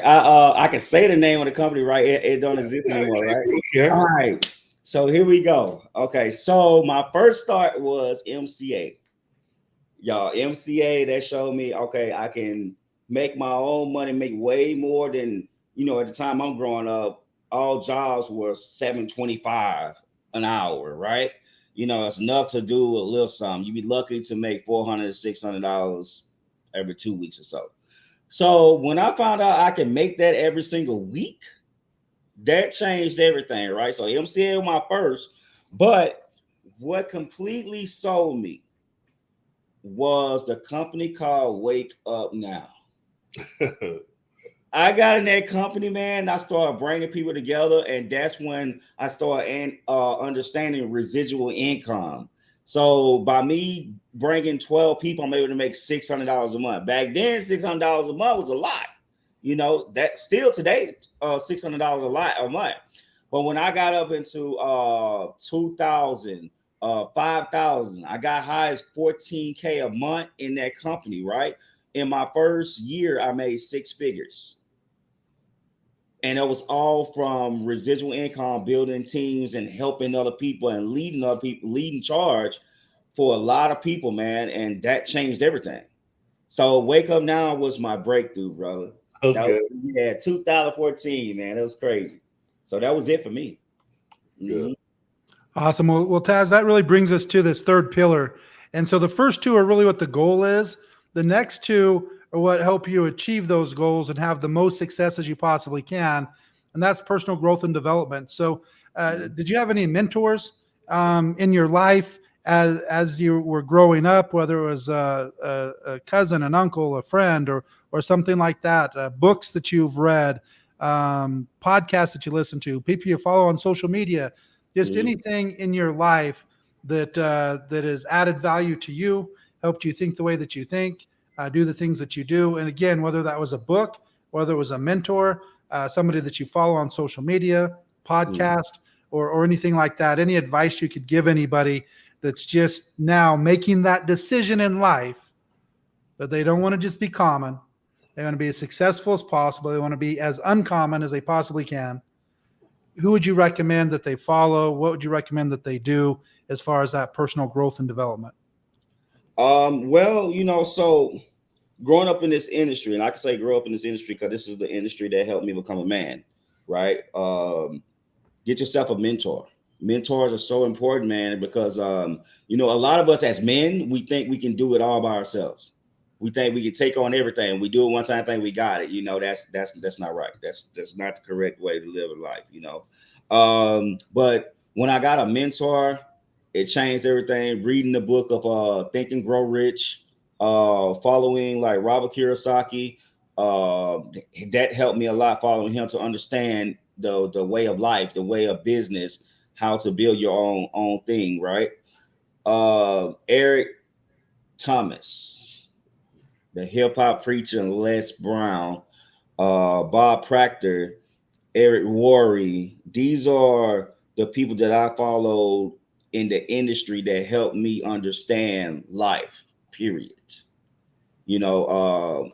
I can say the name of the company, right? It don't exist anymore, right? Okay. All right. So here we go. Okay. So my first start was MCA. Y'all, MCA, that showed me, okay, I can make my own money, make way more than, at the time I'm growing up, all jobs were $7.25 an hour, right? It's enough to do a little something. You'd be lucky to make $400 to $600 every 2 weeks or so. So when I found out I can make that every single week, that changed everything, right? So MCA was my first, but what completely sold me was the company called Wake Up Now. I got in that company, man. I started bringing people together, and that's when I started understanding residual income. So by me bringing 12 people, I'm able to make $600 a month. Back then, $600 a month was a lot. That still today, $600 a month. But when I got up into 2,000, 5,000, I got high as $14K a month in that company, right? In my first year, I made six figures. And it was all from residual income, building teams and helping other people and leading other people, leading charge for a lot of people, man. And that changed everything. So Wake Up Now was my breakthrough, brother. Okay. 2014, man. It was crazy. So that was it for me. Good. Awesome. Well, Taz, that really brings us to this third pillar. And so the first two are really what the goal is. The next two are what help you achieve those goals and have the most success as you possibly can. And that's personal growth and development. So did you have any mentors in your life as you were growing up, whether it was a cousin, an uncle, a friend, or something like that, books that you've read, podcasts that you listen to, people you follow on social media, just anything in your life that has added value to you, helped you think the way that you think, do the things that you do. And again, whether that was a book, whether it was a mentor, somebody that you follow on social media, podcast, or anything like that, any advice you could give anybody that's just now making that decision in life that they don't want to just be common. They want to be as successful as possible. They want to be as uncommon as they possibly can. Who would you recommend that they follow? What would you recommend that they do as far as that personal growth and development? Well, so growing up in this industry, and I can say grow up in this industry because this is the industry that helped me become a man, right? Get yourself a mentor. Mentors are so important, man, because you know, a lot of us as men, we think we can do it all by ourselves. We think we can take on everything. We do it one time, think we got it. You know, that's not right. That's not the correct way to live a life, you know. But when I got a mentor, it changed everything. Reading the book of Think and Grow Rich, following like Robert Kiyosaki, that helped me a lot, following him to understand the way of life, the way of business, how to build your own thing, right? Eric Thomas, the hip hop preacher, and Les Brown, Bob Proctor, Eric Worre. These are the people that I followed in the industry that helped me understand life, period. You know,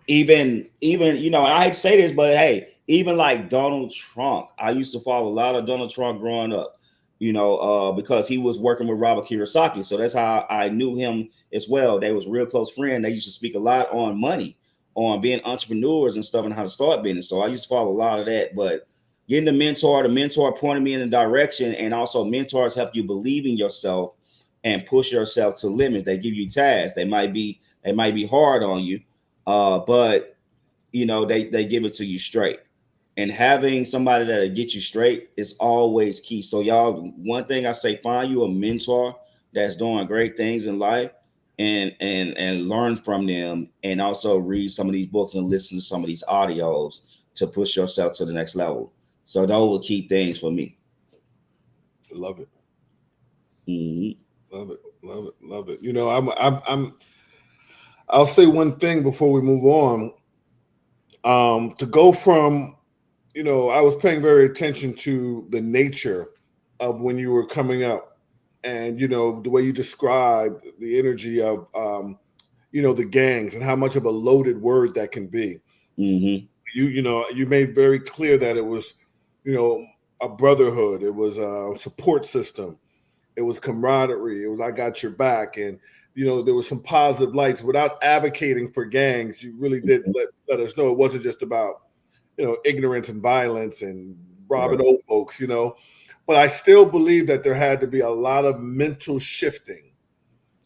even you know, I hate to say this, but hey, even like Donald Trump, I used to follow a lot of Donald Trump growing up, you know, because he was working with Robert Kiyosaki, so that's how I knew him as well. They was real close friends. They used to speak a lot on money, on being entrepreneurs and stuff, and how to start business. So I used to follow a lot of that. But getting the mentor pointed me in a direction, and also mentors help you believe in yourself and push yourself to limits. They give you tasks. They might be hard on you, but you know, they give it to you straight. And having somebody that'll get you straight is always key. So y'all, one thing I say, find you a mentor that's doing great things in life, and learn from them, and also read some of these books and listen to some of these audios to push yourself to the next level. So those were key things for me. Love it. Mm-hmm. Love it. You know, I'll say one thing before we move on. To go from, you know, I was paying very attention to the nature of when you were coming up, and, you know, the way you described the energy of, you know, the gangs and how much of a loaded word that can be. Mm-hmm. You know, you made very clear that it was, you know, a brotherhood. It was a support system. It was camaraderie. It was, I got your back. And, you know, there was some positive lights. Without advocating for gangs, you really did let us know it wasn't just about, you know, ignorance and violence and robbing old folks, you know. But I still believe that there had to be a lot of mental shifting.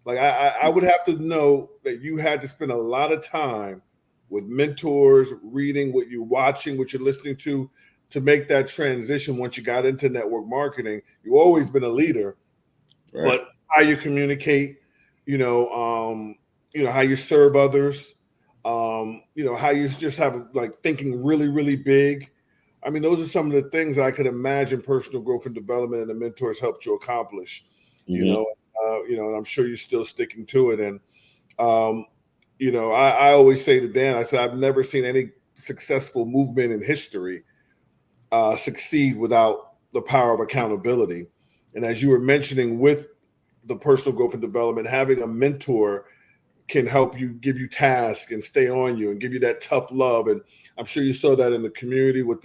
Like I would have to know that you had to spend a lot of time with mentors, reading what you're watching, what you're listening to make that transition once you got into network marketing. You've always been a leader, but how you communicate, you know, how you serve others, you know, how you just have like thinking really, really big. I mean, those are some of the things I could imagine personal growth and development and the mentors helped you accomplish. Mm-hmm. You know, and I'm sure you're still sticking to it. And you know, I always say to Dan, I said, I've never seen any successful movement in history succeed without the power of accountability. And as you were mentioning with the personal growth and development, having a mentor can help you, give you tasks and stay on you and give you that tough love. And I'm sure you saw that in the community with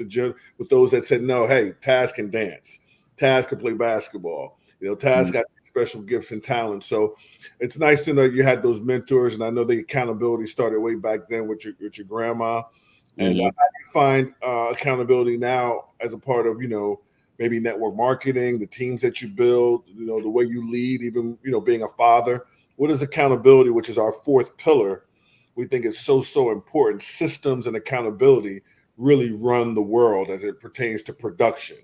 those that said, no, hey, Taz can dance. Taz can play basketball. You know, Taz got special gifts and talents. So it's nice to know you had those mentors. And I know the accountability started way back then with your grandma. And how do you find accountability now as a part of, you know, maybe network marketing, the teams that you build, you know, the way you lead, even, you know, being a father? What is accountability, which is our fourth pillar? We think it's so important. Systems and accountability really run the world as it pertains to production.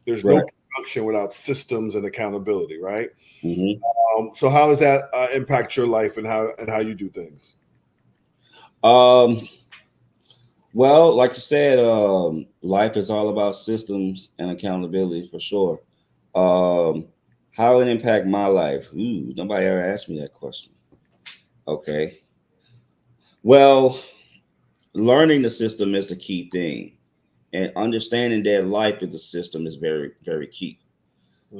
There's no production without systems and accountability, right? Mm-hmm. So how does that impact your life and how you do things? Well, like you said, life is all about systems and accountability for sure. How it impact my life? Ooh, nobody ever asked me that question. Okay. Well, learning the system is the key thing, and understanding that life is a system is very, very key.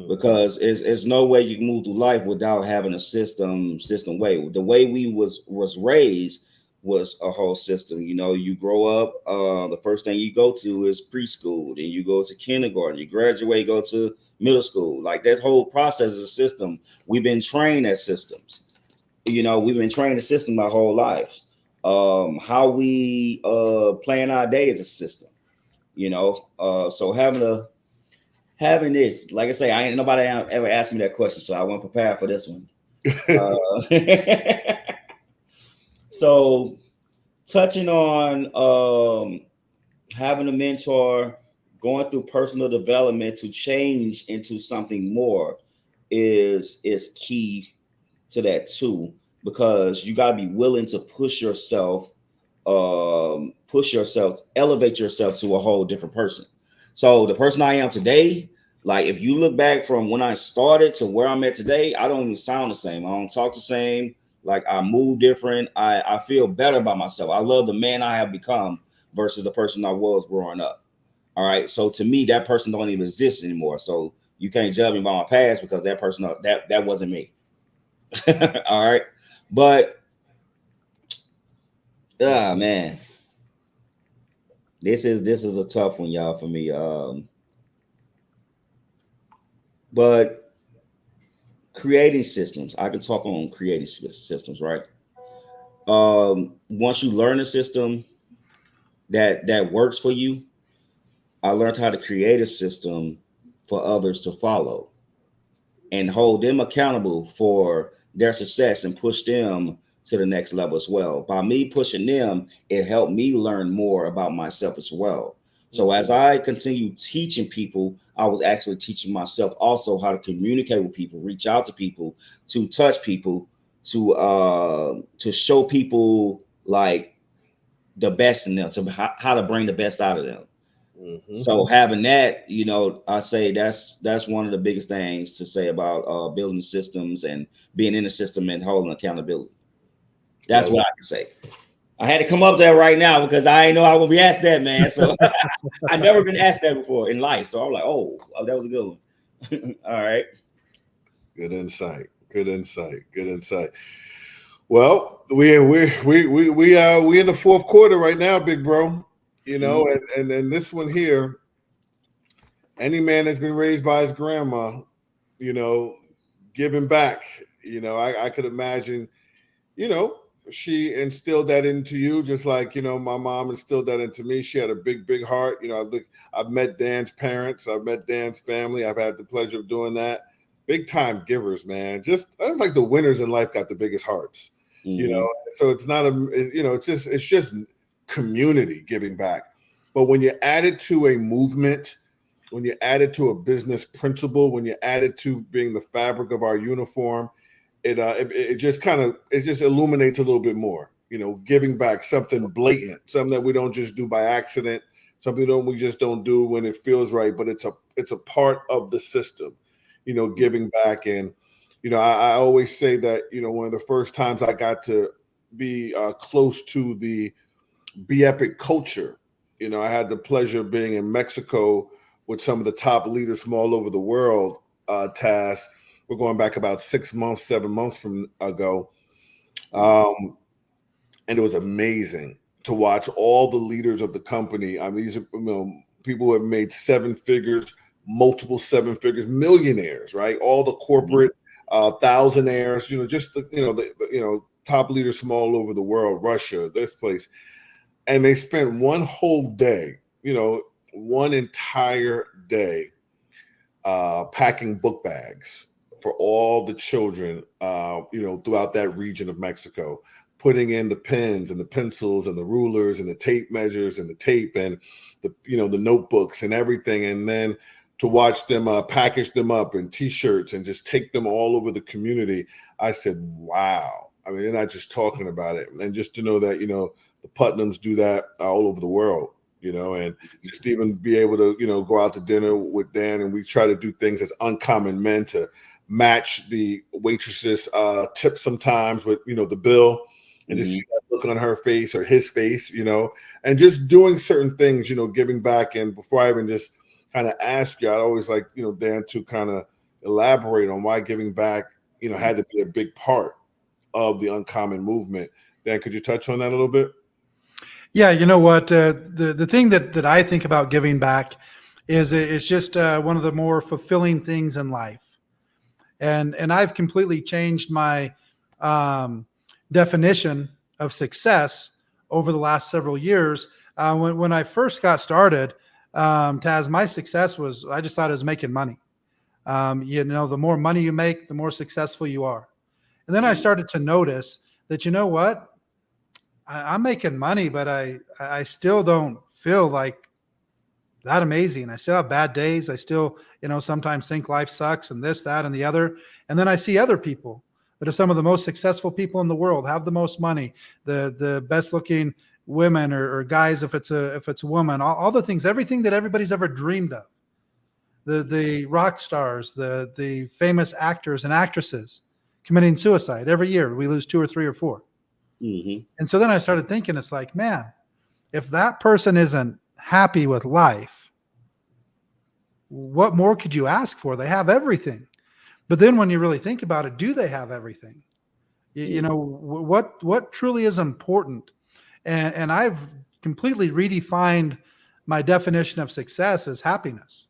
Because there's no way you can move through life without having a system way. The way we was raised was a whole system. You know, you grow up, the first thing you go to is preschool, then you go to kindergarten, you graduate, go to middle school. Like that whole process is a system. We've been trained as systems. You know, we've been trained a system our whole lives. how we plan our day as a system, so having this, like I say, I ain't nobody ever asked me that question, so I wasn't prepared for this one. So touching on having a mentor, going through personal development to change into something more is key to that too, because you got to be willing to push yourself, elevate yourself to a whole different person. So the person I am today, like if you look back from when I started to where I'm at today, I don't even sound the same. I don't talk the same. Like I move different. I feel better about myself. I love the man I have become versus the person I was growing up. All right. So to me, that person don't even exist anymore. So you can't judge me by my past because that person, that wasn't me. All right. But man, this is a tough one, y'all, for me. But creating systems, I can talk on creating systems, right? Once you learn a system that works for you, I learned how to create a system for others to follow and hold them accountable for their success and push them to the next level as well. By me pushing them, it helped me learn more about myself as well. So as I continue teaching people, I was actually teaching myself also how to communicate with people, reach out to people, to touch people, to show people like the best in them, to how to bring the best out of them. Mm-hmm. So having that, I say that's one of the biggest things to say about building systems and being in the system and holding accountability. That's what I can say. I had to come up there right now because I didn't know I would be asked that, man. So I've never been asked that before in life. So I'm like, oh, that was a good one. All right. Good insight. Good insight. Good insight. Well, we in the fourth quarter right now, big bro. And this one here, any man that's been raised by his grandma, giving back, I could imagine, she instilled that into you, just like, my mom instilled that into me. She had a big, big heart. I've met Dan's parents. I've met Dan's family. I've had the pleasure of doing that. Big time givers, man. It's like the winners in life got the biggest hearts, so it's not it's just community giving back. But when you add it to a movement, when you add it to a business principle, when you add it to being the fabric of our uniform, it just illuminates a little bit more, giving back, something blatant, something that we don't just do by accident, something that we just don't do when it feels right, but it's a part of the system, giving back. And, I always say that, one of the first times I got to be close to the Be Epic culture, I had the pleasure of being in Mexico with some of the top leaders from all over the world, Taz. We're going back about 7 months from ago. And it was amazing to watch all the leaders of the company. I mean, these are people who have made 7 figures, multiple 7 figures, millionaires, right? All the corporate thousandaires, just the top leaders from all over the world, Russia, this place. And they spent one whole day, one entire day packing book bags for all the children, throughout that region of Mexico, putting in the pens and the pencils and the rulers and the tape measures and the tape and the notebooks and everything. And then to watch them package them up in T-shirts and just take them all over the community. I said, wow. I mean, they're not just talking about it. And just to know that, the Putnams do that all over the world, and just even be able to, go out to dinner with Dan, and we try to do things as uncommon men to match the waitress's tip sometimes with, the bill, and just see that look on her face or his face, and just doing certain things, giving back. And before I even just kind of ask you, I'd always like, Dan, to kind of elaborate on why giving back, had to be a big part of the Uncommon movement. Dan, could you touch on that a little bit? Yeah, you know what? The thing that I think about giving back is it's just one of the more fulfilling things in life, and I've completely changed my definition of success over the last several years. When I first got started, Taz, my success was, I just thought it was making money. The more money you make, the more successful you are. And then I started to notice that, you know what? I'm making money, but I still don't feel like that amazing. I still have bad days. I still, sometimes think life sucks and this, that, and the other. And then I see other people that are some of the most successful people in the world, have the most money, the best looking women or guys, if it's a woman, all the things, everything that everybody's ever dreamed of. The rock stars, the famous actors and actresses committing suicide every year. We lose 2 or 3 or 4. Mm-hmm. And so then I started thinking, it's like, man, if that person isn't happy with life, what more could you ask for? They have everything. But then when you really think about it, do they have everything? What truly is important? And I've completely redefined my definition of success as happiness.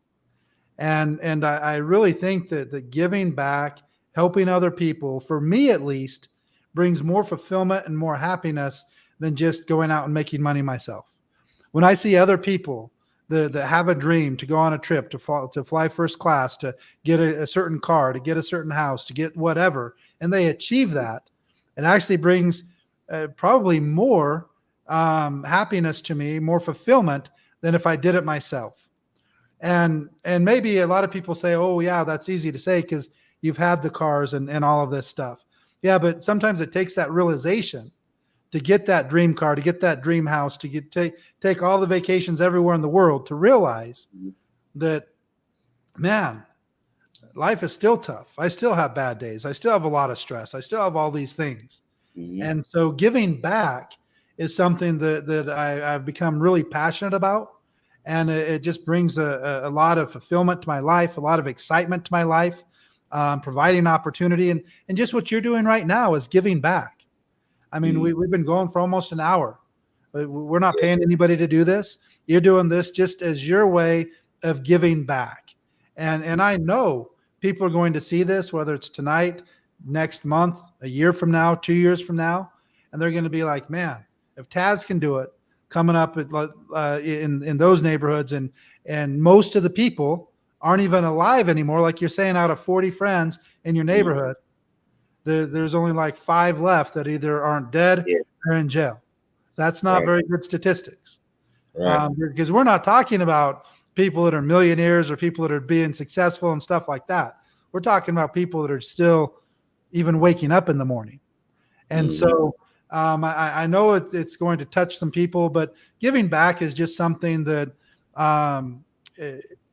And I really think that giving back, helping other people, for me at least, brings more fulfillment and more happiness than just going out and making money myself. When I see other people that have a dream to go on a trip, to fly first class, to get a certain car, to get a certain house, to get whatever, and they achieve that, it actually brings probably more happiness to me, more fulfillment than if I did it myself. And maybe a lot of people say, oh yeah, that's easy to say because you've had the cars and all of this stuff. Yeah, but sometimes it takes that realization to get that dream car, to get that dream house, to take all the vacations everywhere in the world, to realize that, man, life is still tough. I still have bad days. I still have a lot of stress. I still have all these things. Mm-hmm. And so giving back is something that I've become really passionate about. And it just brings a lot of fulfillment to my life, a lot of excitement to my life, providing opportunity. And just what you're doing right now is giving back. I mean, we've been going for almost an hour. We're not paying anybody to do this. You're doing this just as your way of giving back. And I know people are going to see this, whether it's tonight, next month, a year from now, 2 years from now, and they're going to be like, man, if Taz can do it, coming up in those neighborhoods, and most of the people aren't even alive anymore, like you're saying, out of 40 friends in your neighborhood, there's only like 5 left that either aren't dead or in jail. That's not very good statistics. Right. Because we're not talking about people that are millionaires or people that are being successful and stuff like that. We're talking about people that are still even waking up in the morning. And so I know it's going to touch some people, but giving back is just something that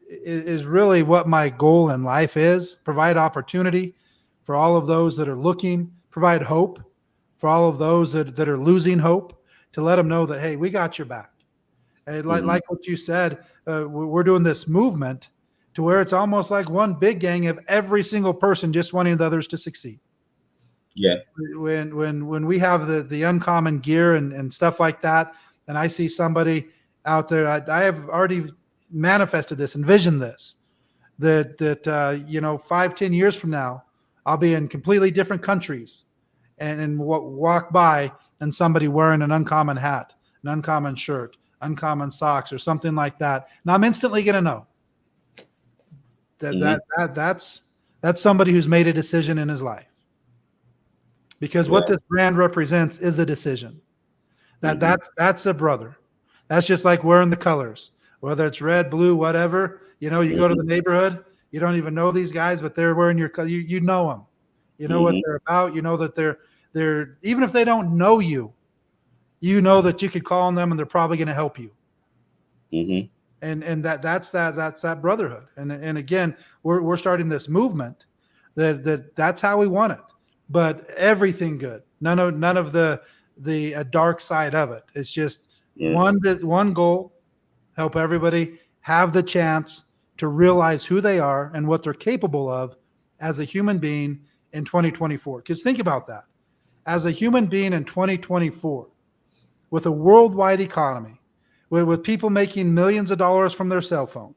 is really what my goal in life is. Provide opportunity for all of those that are looking, provide hope for all of those that are losing hope, to let them know that, hey, we got your back. And like what you said, we're doing this movement to where it's almost like one big gang of every single person just wanting the others to succeed. Yeah. When we have the uncommon gear and stuff like that, and I see somebody out there, I have already manifested this, envisioned this, that 5-10 years from now, I'll be in completely different countries and walk by and somebody wearing an uncommon hat, an uncommon shirt, uncommon socks, or something like that. And I'm instantly going to know that's somebody who's made a decision in his life. Because what this brand represents is a decision. That's a brother. That's just like wearing the colors, whether it's red, blue, whatever. You go to the neighborhood, you don't even know these guys, but they're wearing your color. You know them. You know what they're about. You know that they're even if they don't know you, you know that you could call on them and they're probably going to help you. And that's that brotherhood. And again, we're starting this movement that's how we want it. But everything good. None of the dark side of it. It's just one goal: help everybody have the chance to realize who they are and what they're capable of as a human being in 2024. Because think about that. As a human being in 2024, with a worldwide economy, with people making millions of dollars from their cell phone,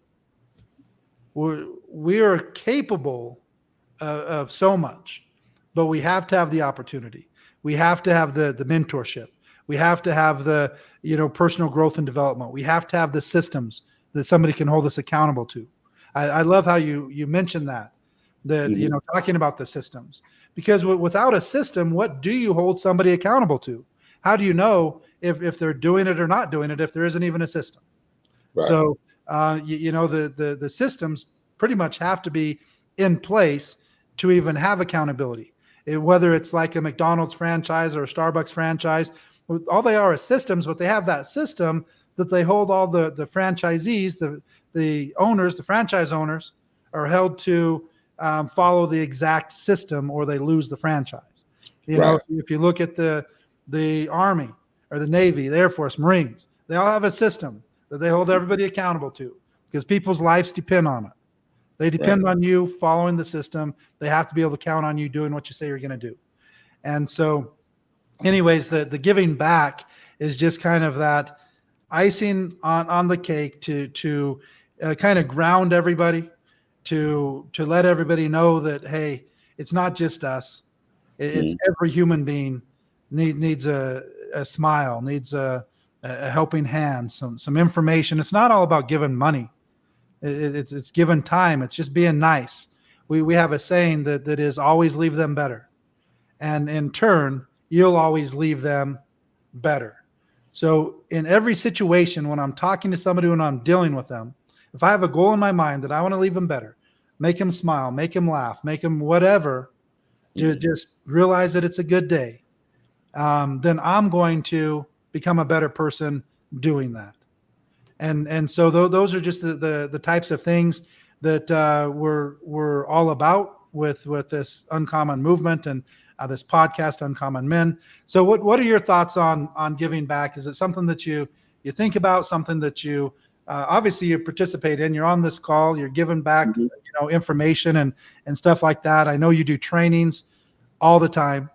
we are capable of so much. But we have to have the opportunity. We have to have the mentorship. We have to have the, personal growth and development. We have to have the systems that somebody can hold us accountable to. I love how you mentioned that, talking about the systems, because without a system, what do you hold somebody accountable to? How do you know if they're doing it or not doing it if there isn't even a system? Right. So, the systems pretty much have to be in place to even have accountability. Whether it's like a McDonald's franchise or a Starbucks franchise, all they are is systems, but they have that system that they hold all the franchisees, the owners, the franchise owners are held to follow the exact system, or they lose the franchise. If you look at the Army or the Navy, the Air Force, Marines, they all have a system that they hold everybody accountable to, because people's lives depend on it. They depend on you following the system. They have to be able to count on you doing what you say you're going to do. And so anyways, the giving back is just kind of that icing on the cake to kind of ground everybody, to let everybody know that, hey, it's not just us. It's every human being needs a smile, needs a helping hand, some information. It's not all about giving money. It's giving time. It's just being nice. We have a saying that is always leave them better. And in turn, you'll always leave them better. So in every situation, when I'm talking to somebody, when I'm dealing with them, if I have a goal in my mind that I want to leave them better, make them smile, make them laugh, make them whatever, just realize that it's a good day, then I'm going to become a better person doing that. And so those are just the types of things that we're all about with this Uncommon movement and this podcast, Uncommon Men. So what are your thoughts on giving back? Is it something that you think about, something that you obviously you participate in? You're on this call, you're giving back information and stuff like that. I know you do trainings all the time,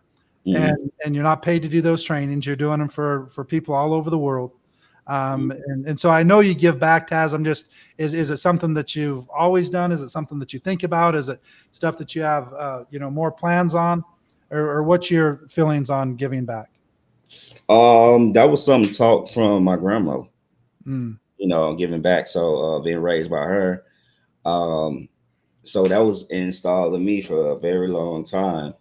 and you're not paid to do those trainings. You're doing them for people all over the world. And so I know you give back, Taz. Is it something that you've always done? Is it something that you think about? Is it stuff that you have, more plans on, or what's your feelings on giving back? That was some talk from my grandma, giving back. So, being raised by her. So that was installed in me for a very long time,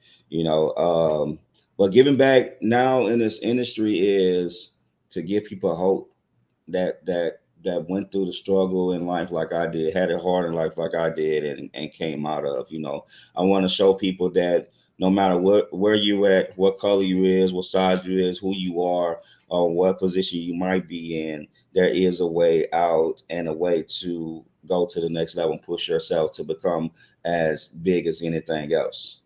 but giving back now in this industry is to give people hope that went through the struggle in life like I did, had it hard in life like I did, and came out of. I want to show people that no matter where you at, what color you is, what size you is, who you are, or what position you might be in, there is a way out and a way to go to the next level and push yourself to become as big as anything else.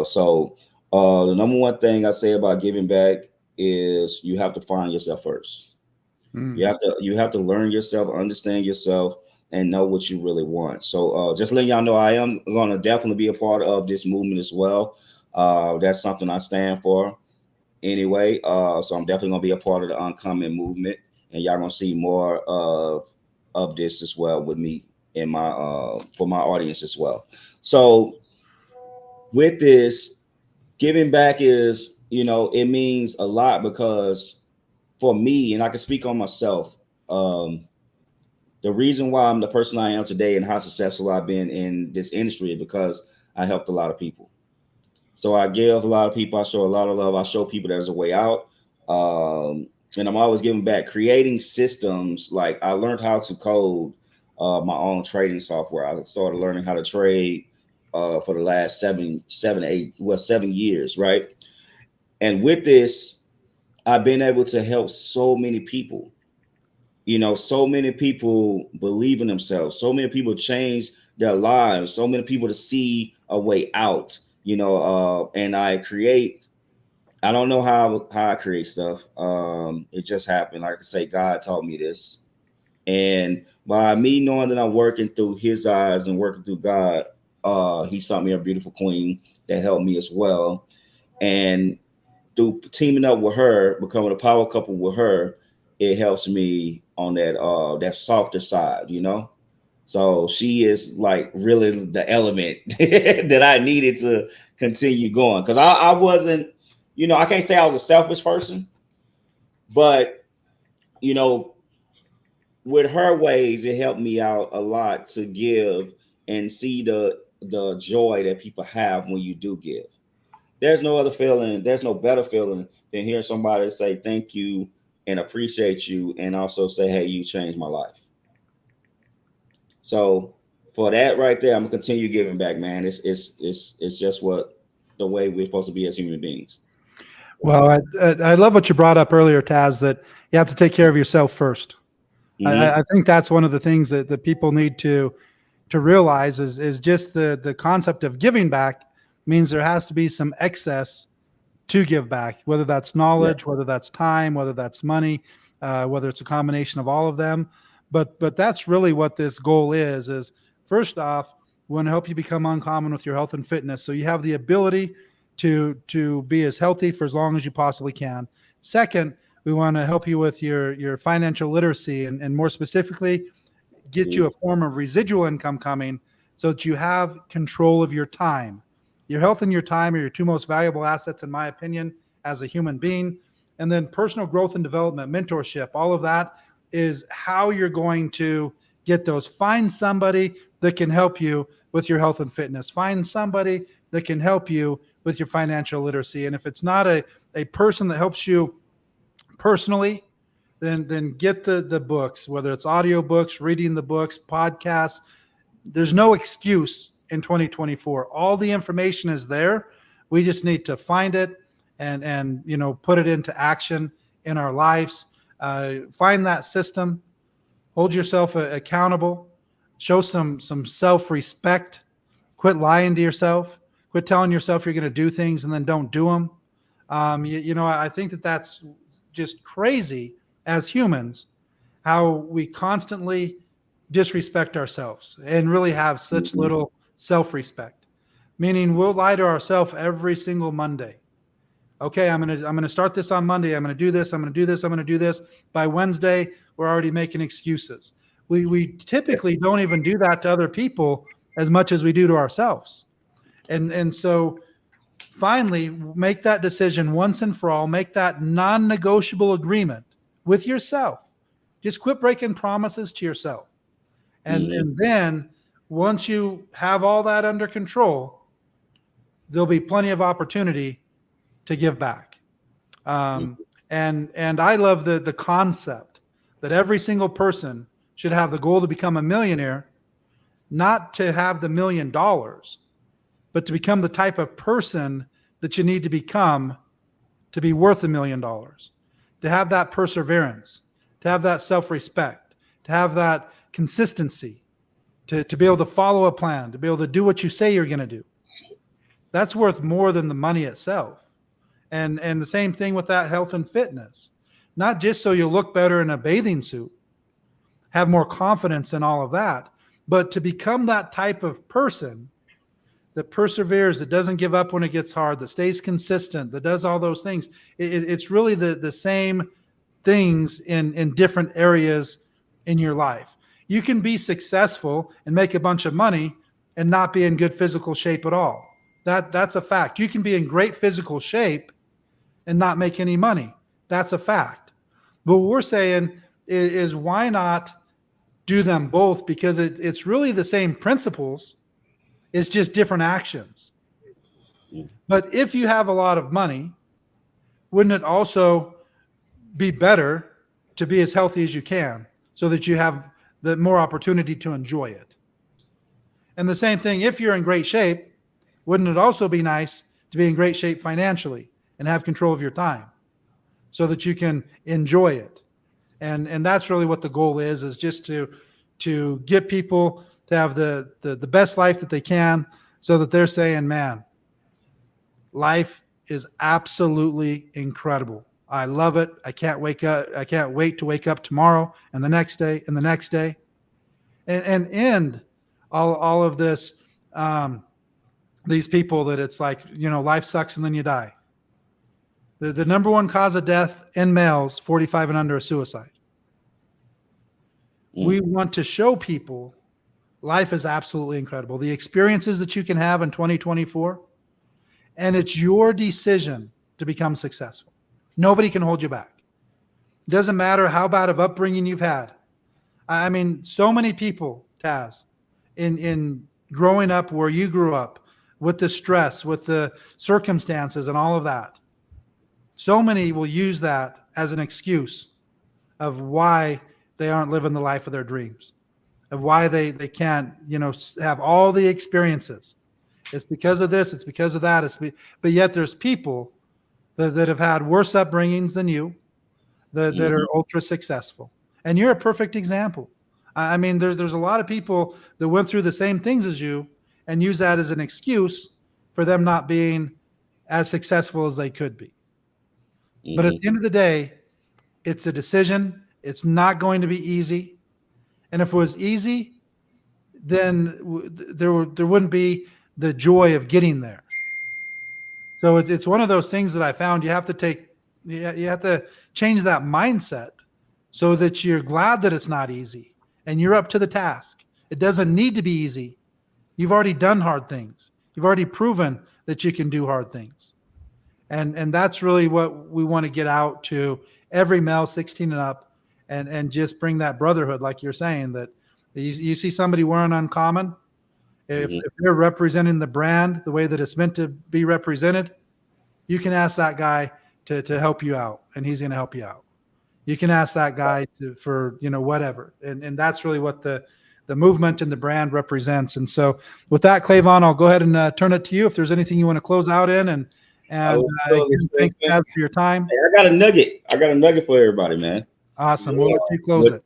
So the number one thing I say about giving back is you have to find yourself first. You have to learn yourself, understand yourself, and know what you really want. So just letting y'all know, I am going to definitely be a part of this movement as well. That's something I stand for anyway. So I'm definitely going to be a part of the Uncommon movement, and y'all going to see more of this as well with me in my for my audience as well. So with this, giving back is, it means a lot, because for me, and I can speak on myself, the reason why I'm the person I am today and how successful I've been in this industry is because I helped a lot of people. So I give a lot of people, I show a lot of love, I show people there's a way out. And I'm always giving back, creating systems. Like I learned how to code my own trading software. I started learning how to trade for the last 7 years, right? And with this, I've been able to help so many people. So many people believe in themselves. So many people change their lives. So many people to see a way out. And I don't know how I create stuff. It just happened. Like I say, God taught me this. And by me knowing that I'm working through His eyes and working through God, He sent me a beautiful queen that helped me as well. And through teaming up with her, becoming a power couple with her, it helps me on that softer side, So she is like really the element that I needed to continue going. Because I wasn't, I can't say I was a selfish person, But you know, with her ways, it helped me out a lot to give and see the joy that people have when you do give. There's no other feeling, there's no better feeling than hearing somebody say thank you and appreciate you, and also say, hey, you changed my life. So for that right there, I'm gonna continue giving back, man. It's just what the way we're supposed to be as human beings. Well, I love what you brought up earlier, Taz, that you have to take care of yourself first. Mhm. I think that's one of the things that people need to realize is just the concept of giving back means there has to be some excess to give back, whether that's knowledge, whether that's time, whether that's money, whether it's a combination of all of them. But that's really what this goal is first off, we want to help you become uncommon with your health and fitness. So you have the ability to be as healthy for as long as you possibly can. Second, we want to help you with your financial literacy and more specifically, get you a form of residual income coming so that you have control of your time. Your health and your time are your two most valuable assets, in my opinion, as a human being. And then personal growth and development, mentorship, all of that is how you're going to get those. Find somebody that can help you with your health and fitness. Find somebody that can help you with your financial literacy. And if it's not a person that helps you personally, then get the books, whether it's audio books, reading the books, podcasts. There's no excuse in 2024. All the information is there. We just need to find it and put it into action in our lives. Find that system, hold yourself accountable, show some self-respect, quit lying to yourself, quit telling yourself you're going to do things and then don't do them. I think that's just crazy as humans, how we constantly disrespect ourselves and really have such little self-respect, meaning we'll lie to ourselves every single Monday. Okay, I'm gonna start this on Monday. I'm gonna do this. I'm gonna do this. I'm gonna do this. By Wednesday, we're already making excuses. We typically don't even do that to other people as much as we do to ourselves. And so finally, make that decision once and for all. Make that non-negotiable agreement with yourself. Just quit breaking promises to yourself. And then once you have all that under control, there'll be plenty of opportunity to give back. And I love the concept that every single person should have the goal to become a millionaire, not to have the $1 million, but to become the type of person that you need to become to be worth $1 million, to have that perseverance, to have that self-respect, to have that consistency, to be able to follow a plan, to be able to do what you say you're going to do. That's worth more than the money itself. And the same thing with that health and fitness, not just so you look better in a bathing suit, have more confidence in all of that, but to become that type of person that perseveres, that doesn't give up when it gets hard, that stays consistent, that does all those things. It's really the same things in different areas in your life. You can be successful and make a bunch of money and not be in good physical shape at all. That's a fact. You can be in great physical shape and not make any money. That's a fact. But what we're saying is why not do them both? Because it's really the same principles. It's just different actions. But if you have a lot of money, wouldn't it also be better to be as healthy as you can so that you have the more opportunity to enjoy it? And the same thing, if you're in great shape, wouldn't it also be nice to be in great shape financially and have control of your time so that you can enjoy it? And that's really what the goal is just to get people to have the best life that they can so that they're saying, man, life is absolutely incredible. I love it. I can't wait to wake up tomorrow and the next day and the next day and end all of this. These people that it's like, life sucks and then you die. The number one cause of death in males 45 and under is suicide. We want to show people life is absolutely incredible. The experiences that you can have in 2024, and it's your decision to become successful. Nobody can hold you back. It doesn't matter how bad of upbringing you've had. I mean, so many people, Taz, in growing up where you grew up, with the stress, with the circumstances and all of that, so many will use that as an excuse of why they aren't living the life of their dreams, of why they can't, have all the experiences. It's because of this, it's because of that. But yet there's people that have had worse upbringings than you, that are ultra successful. And you're a perfect example. I mean, there's a lot of people that went through the same things as you and use that as an excuse for them not being as successful as they could be. But at the end of the day, it's a decision. It's not going to be easy. And if it was easy, then there wouldn't be the joy of getting there. So it's one of those things that I found you have to change that mindset so that you're glad that it's not easy and you're up to the task. It doesn't need to be easy. You've already done hard things. You've already proven that you can do hard things. And that's really what we want to get out to every male 16 and up and just bring that brotherhood, like you're saying, that you see somebody wearing Uncommon, if they're representing the brand the way that it's meant to be represented, you can ask that guy to help you out, and he's going to help you out. You can ask that guy for whatever. And that's really what the movement and the brand represents. And so with that, Clavon, I'll go ahead and turn it to you if there's anything you want to close out in. And thank you for your time. Hey, I got a nugget for everybody, man. Awesome. We'll let you close it.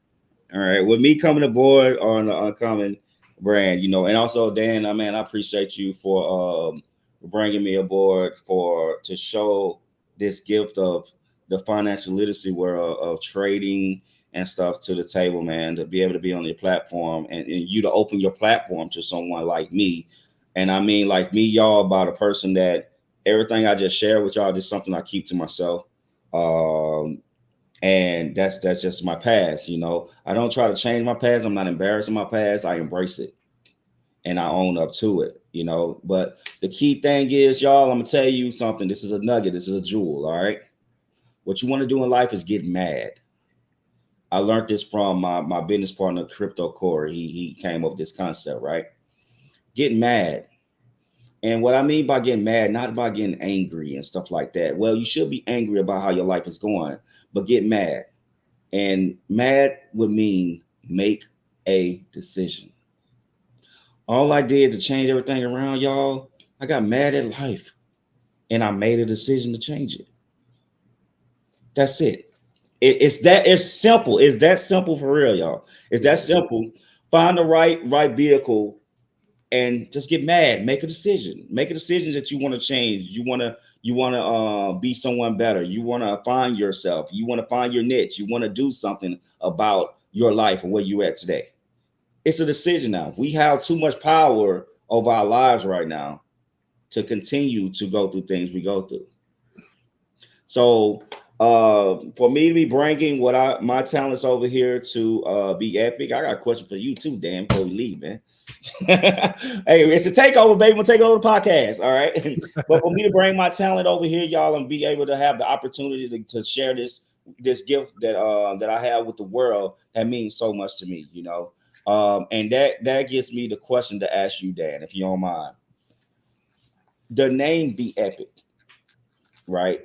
All right. With me coming aboard on the Uncommon brand, and also Dan, man, I appreciate you for bringing me aboard to show this gift of the financial literacy world of trading and stuff to the table, man, to be able to be on your platform and you to open your platform to someone like me. And I mean, like me, y'all, about a person that everything I just share with y'all is something I keep to myself. And that's just my past. I don't try to change my past. I'm not embarrassing my past. I embrace it and I own up to it, but the key thing is, y'all, I'm gonna tell you something. This is a nugget. This is a jewel. All right. What you want to do in life is get mad. I learned this from my business partner, Crypto Corey. He came up with this concept, right? Get mad. And what I mean by getting mad, not about getting angry and stuff like that. Well, you should be angry about how your life is going, but get mad. And mad would mean make a decision. All I did to change everything around, y'all, I got mad at life and I made a decision to change it. That's it. It's simple. It's that simple for real, y'all. It's that simple. Find the right vehicle and just get mad. Make a decision. Make a decision that you want to change. You want to be someone better. You want to find yourself. You want to find your niche. You want to do something about your life and where you're at today. It's a decision now. We have too much power over our lives right now to continue to go through things we go through. So for me to be bringing my talents over here to be epic, I got a question for you too, Dan, before we leave, man. Hey, it's a takeover, baby. We'll take over the podcast, all right? But for me to bring my talent over here, y'all, and be able to have the opportunity to share this gift that I have with the world, that means so much to me, and that gives me the question to ask you, Dan, if you don't mind. The name Be Epic, right?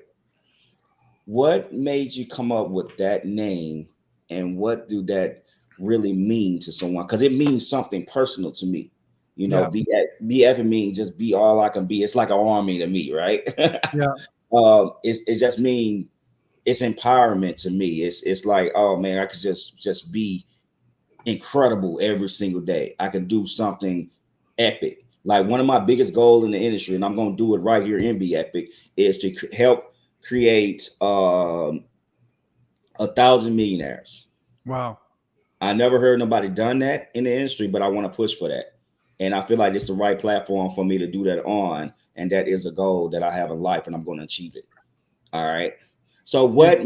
What made you come up with that name, and what do that really mean to someone? Because it means something personal to me. Yeah. Be epic means just be all I can be. It's like an army to me, right? Yeah. It just means it's empowerment to me. It's like, oh man, I could just be incredible every single day. I can do something epic. Like one of my biggest goals in the industry, and I'm going to do it right here in Be Epic, is to help create 1,000 millionaires. Wow. I never heard nobody done that in the industry, but I want to push for that. And I feel like it's the right platform for me to do that on. And that is a goal that I have in life, and I'm going to achieve it. All right. So what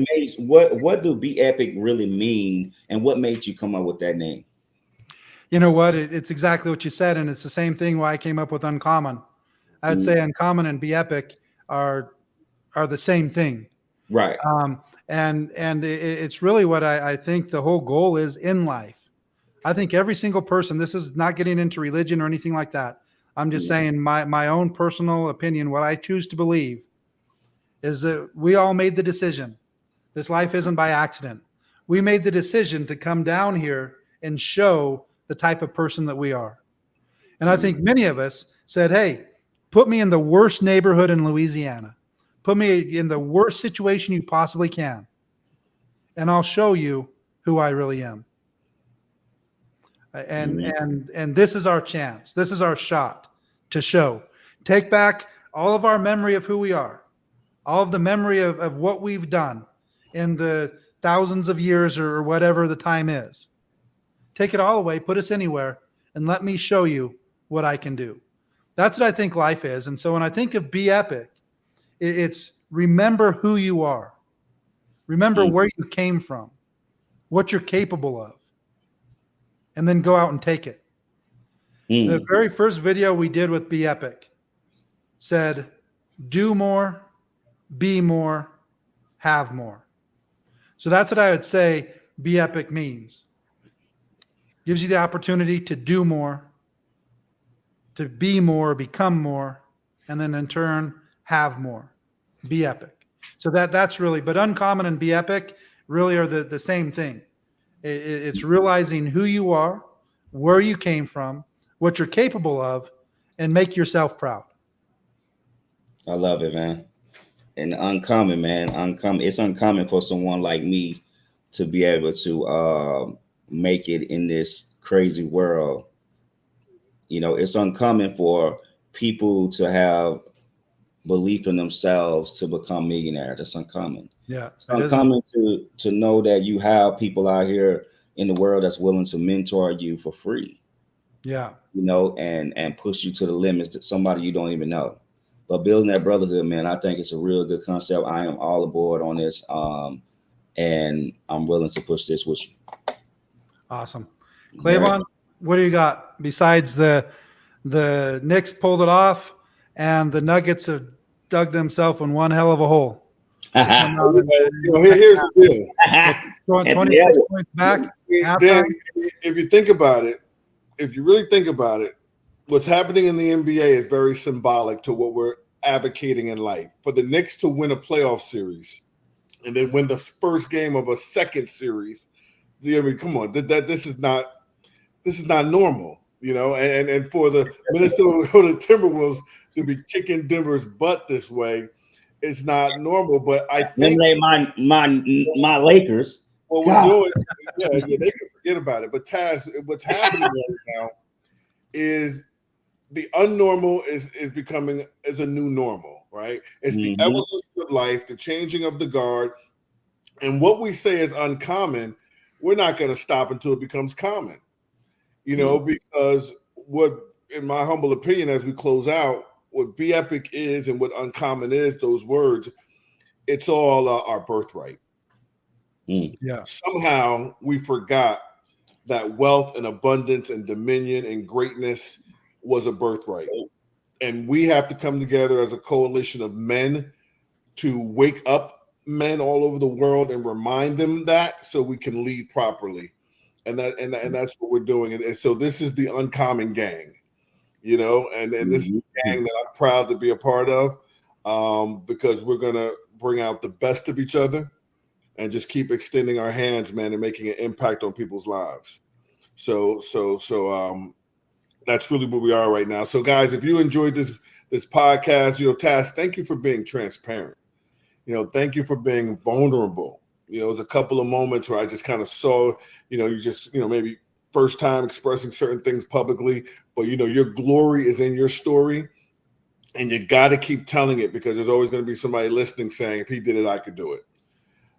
do Be Epic really mean, and what made you come up with that name? You know what? It's exactly what you said. And it's the same thing why I came up with Uncommon. I'd say Uncommon and Be Epic are the same thing. Right. And it's really what I think the whole goal is in life. I think every single person, this is not getting into religion or anything like that. I'm just saying my own personal opinion, what I choose to believe is that we all made the decision. This life isn't by accident. We made the decision to come down here and show the type of person that we are. And I think many of us said, hey, put me in the worst neighborhood in Louisiana. Put me in the worst situation you possibly can. And I'll show you who I really am. And this is our chance. This is our shot to show. Take back all of our memory of who we are, all of the memory of what we've done in the thousands of years or whatever the time is. Take it all away, put us anywhere, and let me show you what I can do. That's what I think life is. And so when I think of Be Epic, it's remember who you are. Remember where you came from, what you're capable of, and then go out and take it. The very first video we did with Be Epic said, do more, be more, have more. So that's what I would say Be Epic means. Gives you the opportunity to do more, to be more, become more, and then in turn, have more. Be Epic. So that's really, but Uncommon and Be Epic really are the same thing. It's realizing who you are, where you came from, what you're capable of, and make yourself proud. I love it, man. And uncommon, man. Uncommon. It's uncommon for someone like me to be able to make it in this crazy world. You know, it's uncommon for people to have belief in themselves to become millionaires. That's uncommon. Yeah. It's uncommon to know that you have people out here in the world that's willing to mentor you for free. Yeah. You know, and push you to the limits that somebody you don't even know. But building that brotherhood, man, I think it's a real good concept. I am all aboard on this. And I'm willing to push this with you. Awesome. Clavon, what do you got besides the Knicks pulled it off and the Nuggets have dug themselves in one hell of a hole? Here's the deal. Going 26 points back. Dan, if you think about it, if you really think about it, what's happening in the NBA is very symbolic to what we're advocating in life. For the Knicks to win a playoff series and then win the first game of a second series, I mean, come on, this is not normal, you know. And for the Minnesota Timberwolves to be kicking Denver's butt this way, it's not normal. But I think my Lakers. Well, we're doing, yeah, they can forget about it. But Taz, what's happening right now is the unnormal is becoming as a new normal, right? It's the evolution of life, the changing of the guard, and what we say is uncommon, we're not going to stop until it becomes common, you know, because what, in my humble opinion, as we close out, what Be Epic is and what uncommon is, those words, it's all our birthright. Yeah. Somehow we forgot that wealth and abundance and dominion and greatness was a birthright. And we have to come together as a coalition of men to wake up men all over the world and remind them that, so we can lead properly. And that's what we're doing. And so this is the Uncommon Gang, you know, and this is a gang that I'm proud to be a part of, because we're going to bring out the best of each other and just keep extending our hands, man, and making an impact on people's lives. So that's really where we are right now. So guys, if you enjoyed this podcast, you know, Taz, thank you for being transparent. You know, thank you for being vulnerable. You know, there's a couple of moments where I just kind of saw, you know, you just, you know, maybe first time expressing certain things publicly, but you know, your glory is in your story and you got to keep telling it, because there's always going to be somebody listening saying, if he did it, I could do it.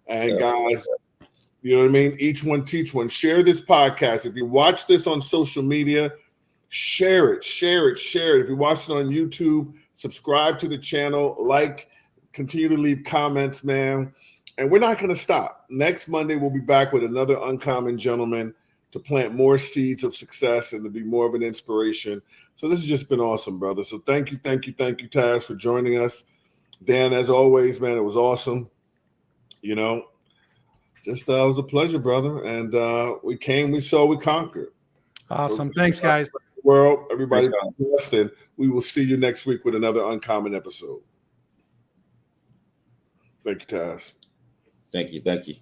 And guys, you know what I mean? Each one teach one. Share this podcast. If you watch this on social media, share it. If you watch it on YouTube, subscribe to the channel, continue to leave comments, man. And we're not going to stop. Next Monday, we'll be back with another uncommon gentleman to plant more seeds of success and to be more of an inspiration. So this has just been awesome, brother. So thank you, Taz, for joining us. Dan, as always, man, it was awesome. You know, Just it was a pleasure, brother. And we came, we saw, we conquered. Awesome. Thanks, guys. World, everybody, Thanks, be blessed, and we will see you next week with another Uncommon episode. Thank you, Taz. Thank you.